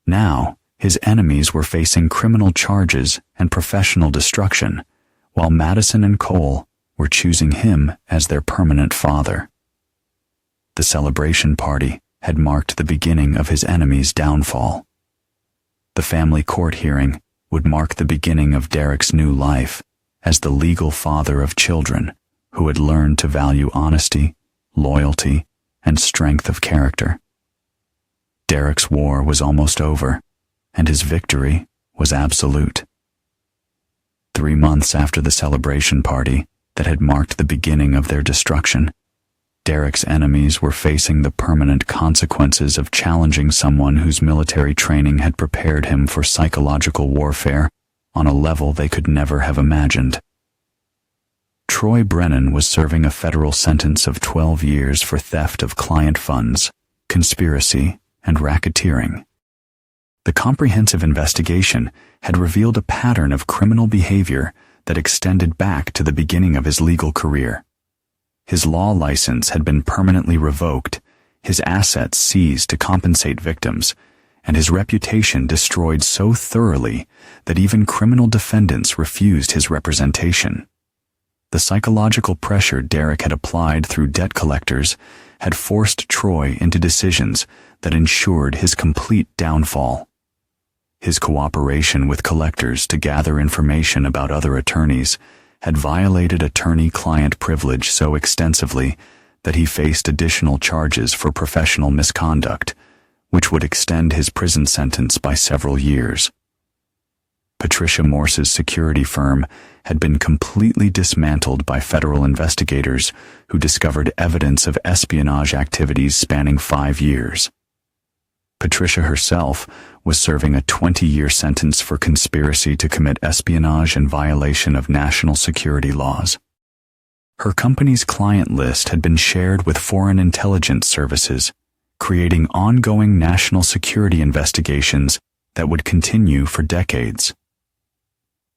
Now, his enemies were facing criminal charges and professional destruction, while Madison and Cole were choosing him as their permanent father. The celebration party had marked the beginning of his enemy's downfall. The family court hearing would mark the beginning of Derek's new life as the legal father of children who had learned to value honesty, loyalty, and strength of character. Derek's war was almost over, and his victory was absolute. 3 months after the celebration party that had marked the beginning of their destruction, Derek's enemies were facing the permanent consequences of challenging someone whose military training had prepared him for psychological warfare on a level they could never have imagined. Troy Brennan was serving a federal sentence of 12 years for theft of client funds, conspiracy, and racketeering. The comprehensive investigation had revealed a pattern of criminal behavior that extended back to the beginning of his legal career. His law license had been permanently revoked, his assets seized to compensate victims, and his reputation destroyed so thoroughly that even criminal defendants refused his representation. The psychological pressure Derek had applied through debt collectors had forced Troy into decisions that ensured his complete downfall. His cooperation with collectors to gather information about other attorneys had violated attorney-client privilege so extensively that he faced additional charges for professional misconduct, which would extend his prison sentence by several years. Patricia Morse's security firm had been completely dismantled by federal investigators who discovered evidence of espionage activities spanning 5 years. Patricia herself was serving a 20-year sentence for conspiracy to commit espionage and violation of national security laws. Her company's client list had been shared with foreign intelligence services, creating ongoing national security investigations that would continue for decades.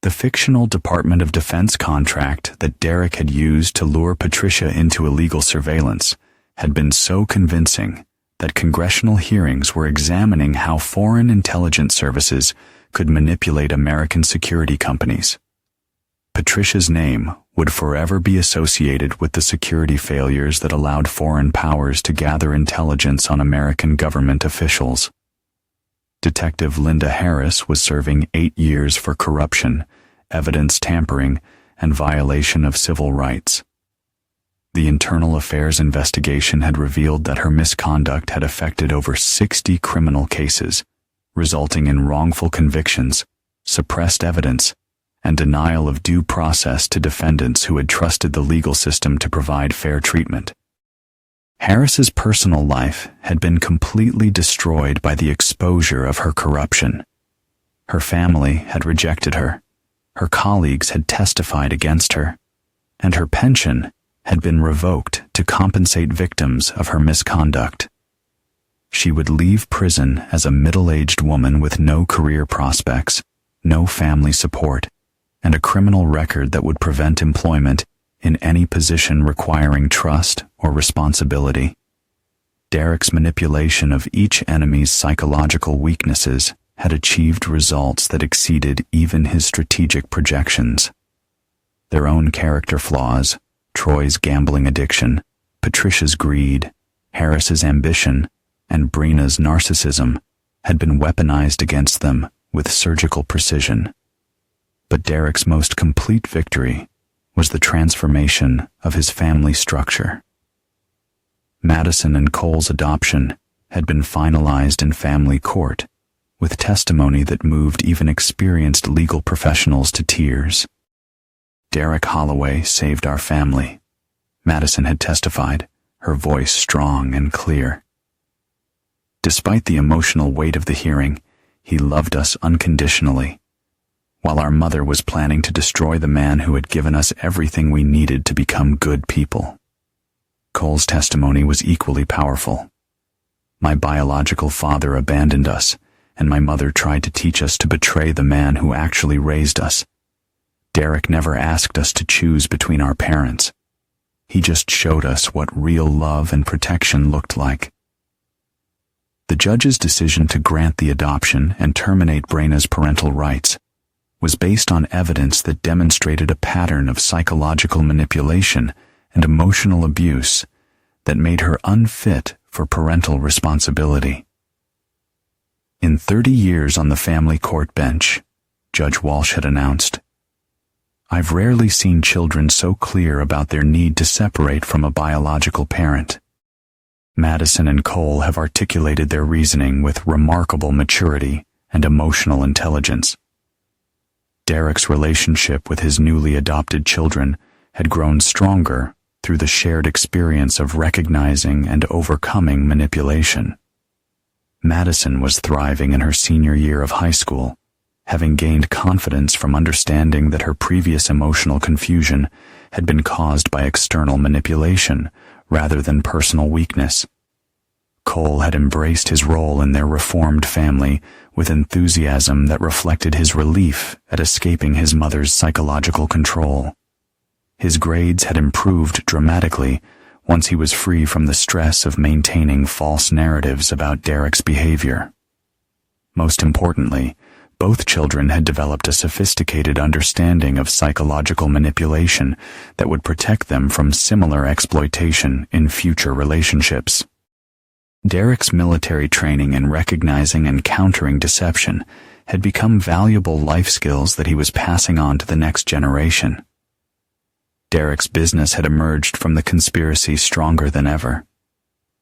The fictional Department of Defense contract that Derek had used to lure Patricia into illegal surveillance had been so convincing that congressional hearings were examining how foreign intelligence services could manipulate American security companies. Patricia's name would forever be associated with the security failures that allowed foreign powers to gather intelligence on American government officials. Detective Linda Harris was serving 8 years for corruption, evidence tampering, and violation of civil rights. The internal affairs investigation had revealed that her misconduct had affected over 60 criminal cases, resulting in wrongful convictions, suppressed evidence, and denial of due process to defendants who had trusted the legal system to provide fair treatment. Harris's personal life had been completely destroyed by the exposure of her corruption. Her family had rejected her, her colleagues had testified against her, and her pension had been revoked to compensate victims of her misconduct. She would leave prison as a middle-aged woman with no career prospects, no family support, and a criminal record that would prevent employment in any position requiring trust or responsibility. Derek's manipulation of each enemy's psychological weaknesses had achieved results that exceeded even his strategic projections. Their own character flaws, Troy's gambling addiction, Patricia's greed, Harris's ambition, and Brina's narcissism had been weaponized against them with surgical precision. But Derek's most complete victory was the transformation of his family structure. Madison and Cole's adoption had been finalized in family court, with testimony that moved even experienced legal professionals to tears. Derek Holloway saved our family, Madison had testified, her voice strong and clear. Despite the emotional weight of the hearing, he loved us unconditionally, while our mother was planning to destroy the man who had given us everything we needed to become good people. Cole's testimony was equally powerful. My biological father abandoned us, and my mother tried to teach us to betray the man who actually raised us. Derek never asked us to choose between our parents. He just showed us what real love and protection looked like. The judge's decision to grant the adoption and terminate Brina's parental rights was based on evidence that demonstrated a pattern of psychological manipulation and emotional abuse that made her unfit for parental responsibility. In 30 years on the family court bench, Judge Walsh had announced, "I've rarely seen children so clear about their need to separate from a biological parent. Madison and Cole have articulated their reasoning with remarkable maturity and emotional intelligence. Derek's relationship with his newly adopted children had grown stronger through the shared experience of recognizing and overcoming manipulation. Madison was thriving in her senior year of high school, having gained confidence from understanding that her previous emotional confusion had been caused by external manipulation rather than personal weakness. Cole had embraced his role in their reformed family with enthusiasm that reflected his relief at escaping his mother's psychological control. His grades had improved dramatically once he was free from the stress of maintaining false narratives about Derek's behavior. Most importantly, both children had developed a sophisticated understanding of psychological manipulation that would protect them from similar exploitation in future relationships. Derek's military training in recognizing and countering deception had become valuable life skills that he was passing on to the next generation. Derek's business had emerged from the conspiracy stronger than ever.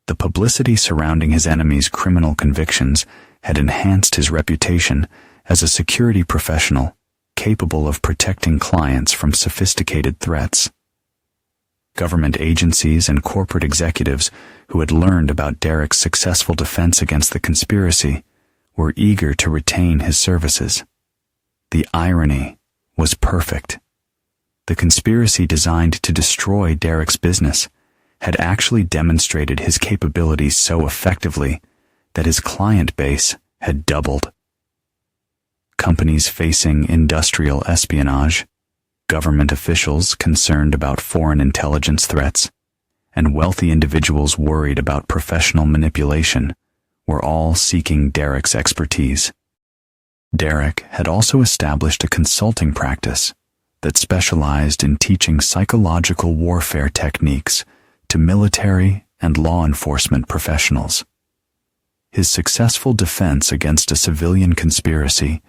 The publicity surrounding his enemy's criminal convictions had enhanced his reputation as a security professional capable of protecting clients from sophisticated threats. Government agencies and corporate executives who had learned about Derek's successful defense against the conspiracy were eager to retain his services. The irony was perfect. The conspiracy designed to destroy Derek's business had actually demonstrated his capabilities so effectively that his client base had doubled. Companies facing industrial espionage, government officials concerned about foreign intelligence threats, and wealthy individuals worried about professional manipulation were all seeking Derek's expertise. Derek had also established a consulting practice that specialized in teaching psychological warfare techniques to military and law enforcement professionals. His successful defense against a civilian conspiracy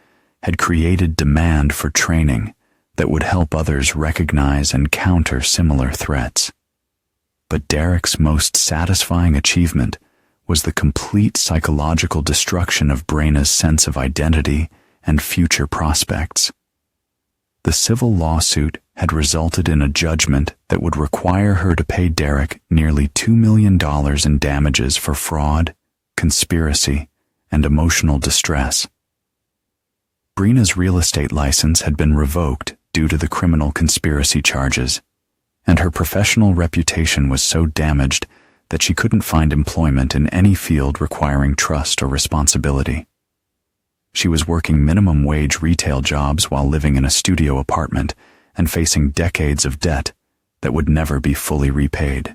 had created demand for training that would help others recognize and counter similar threats. But Derek's most satisfying achievement was the complete psychological destruction of Brenna's sense of identity and future prospects. The civil lawsuit had resulted in a judgment that would require her to pay Derek nearly $2 million in damages for fraud, conspiracy, and emotional distress. Brenna's real estate license had been revoked due to the criminal conspiracy charges, and her professional reputation was so damaged that she couldn't find employment in any field requiring trust or responsibility. She was working minimum wage retail jobs while living in a studio apartment and facing decades of debt that would never be fully repaid.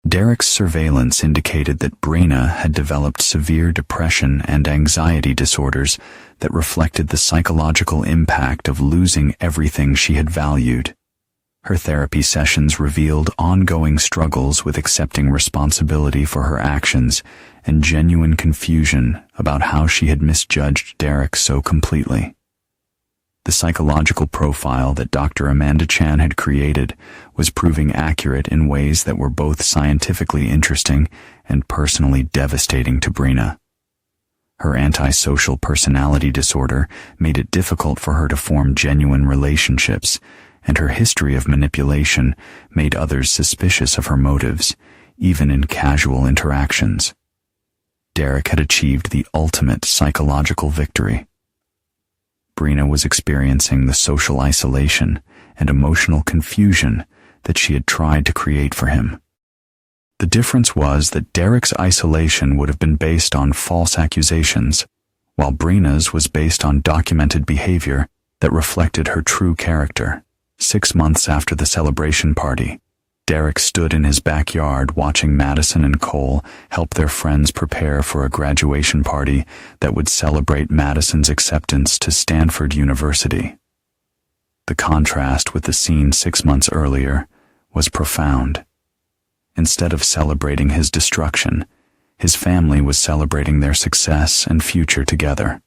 Derek's surveillance indicated that Brenna had developed severe depression and anxiety disorders that reflected the psychological impact of losing everything she had valued. Her therapy sessions revealed ongoing struggles with accepting responsibility for her actions and genuine confusion about how she had misjudged Derek so completely. The psychological profile that Dr. Amanda Chan had created was proving accurate in ways that were both scientifically interesting and personally devastating to Brenna. Her antisocial personality disorder made it difficult for her to form genuine relationships, and her history of manipulation made others suspicious of her motives, even in casual interactions. Derek had achieved the ultimate psychological victory. Brenna was experiencing the social isolation and emotional confusion that she had tried to create for him. The difference was that Derek's isolation would have been based on false accusations, while Brenna's was based on documented behavior that reflected her true character. 6 months after the celebration party, Derek stood in his backyard watching Madison and Cole help their friends prepare for a graduation party that would celebrate Madison's acceptance to Stanford University. The contrast with the scene 6 months earlier was profound. Instead of celebrating his destruction, his family was celebrating their success and future together.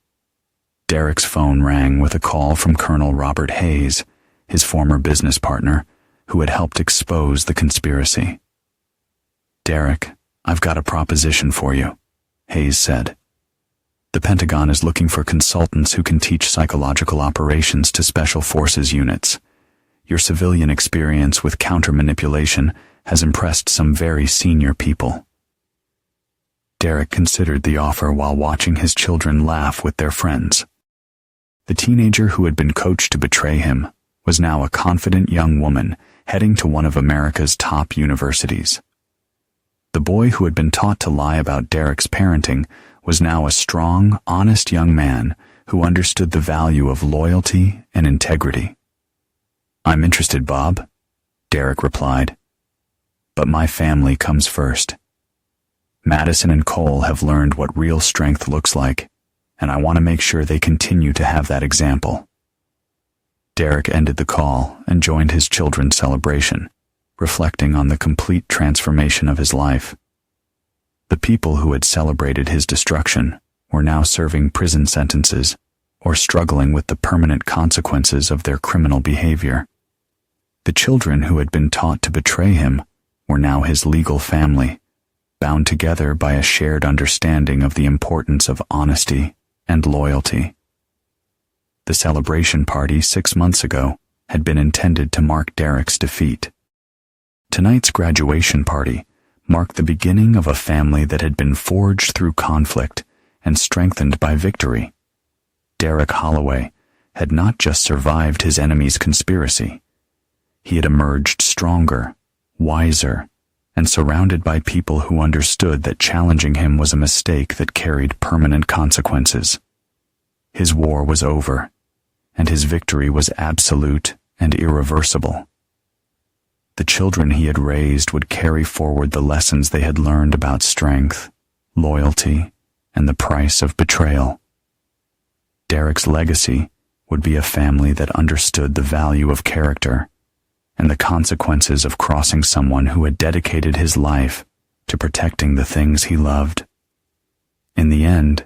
Derek's phone rang with a call from Colonel Robert Hayes, his former business partner, who had helped expose the conspiracy. "Derek, I've got a proposition for you," Hayes said. "The Pentagon is looking for consultants who can teach psychological operations to special forces units. your civilian experience with counter-manipulation has impressed some very senior people." Derek considered the offer while watching his children laugh with their friends. The teenager who had been coached to betray him was now a confident young woman heading to one of America's top universities. The boy who had been taught to lie about Derek's parenting was now a strong, honest young man who understood the value of loyalty and integrity. "I'm interested, Bob," Derek replied. "But my family comes first. Madison and Cole have learned what real strength looks like, and I want to make sure they continue to have that example." Derek ended the call and joined his children's celebration, reflecting on the complete transformation of his life. The people who had celebrated his destruction were now serving prison sentences or struggling with the permanent consequences of their criminal behavior. The children who had been taught to betray him were now his legal family, bound together by a shared understanding of the importance of honesty and loyalty. The celebration party 6 months ago had been intended to mark Derek's defeat. Tonight's graduation party marked the beginning of a family that had been forged through conflict and strengthened by victory. Derek Holloway had not just survived his enemy's conspiracy. He had emerged stronger, wiser, and surrounded by people who understood that challenging him was a mistake that carried permanent consequences. His war was over, and his victory was absolute and irreversible. The children he had raised would carry forward the lessons they had learned about strength, loyalty, and the price of betrayal. Derek's legacy would be a family that understood the value of character and the consequences of crossing someone who had dedicated his life to protecting the things he loved. In the end,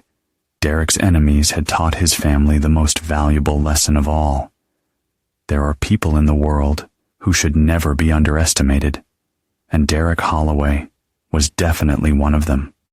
Derek's enemies had taught his family the most valuable lesson of all. There are people in the world who should never be underestimated, and Derek Holloway was definitely one of them.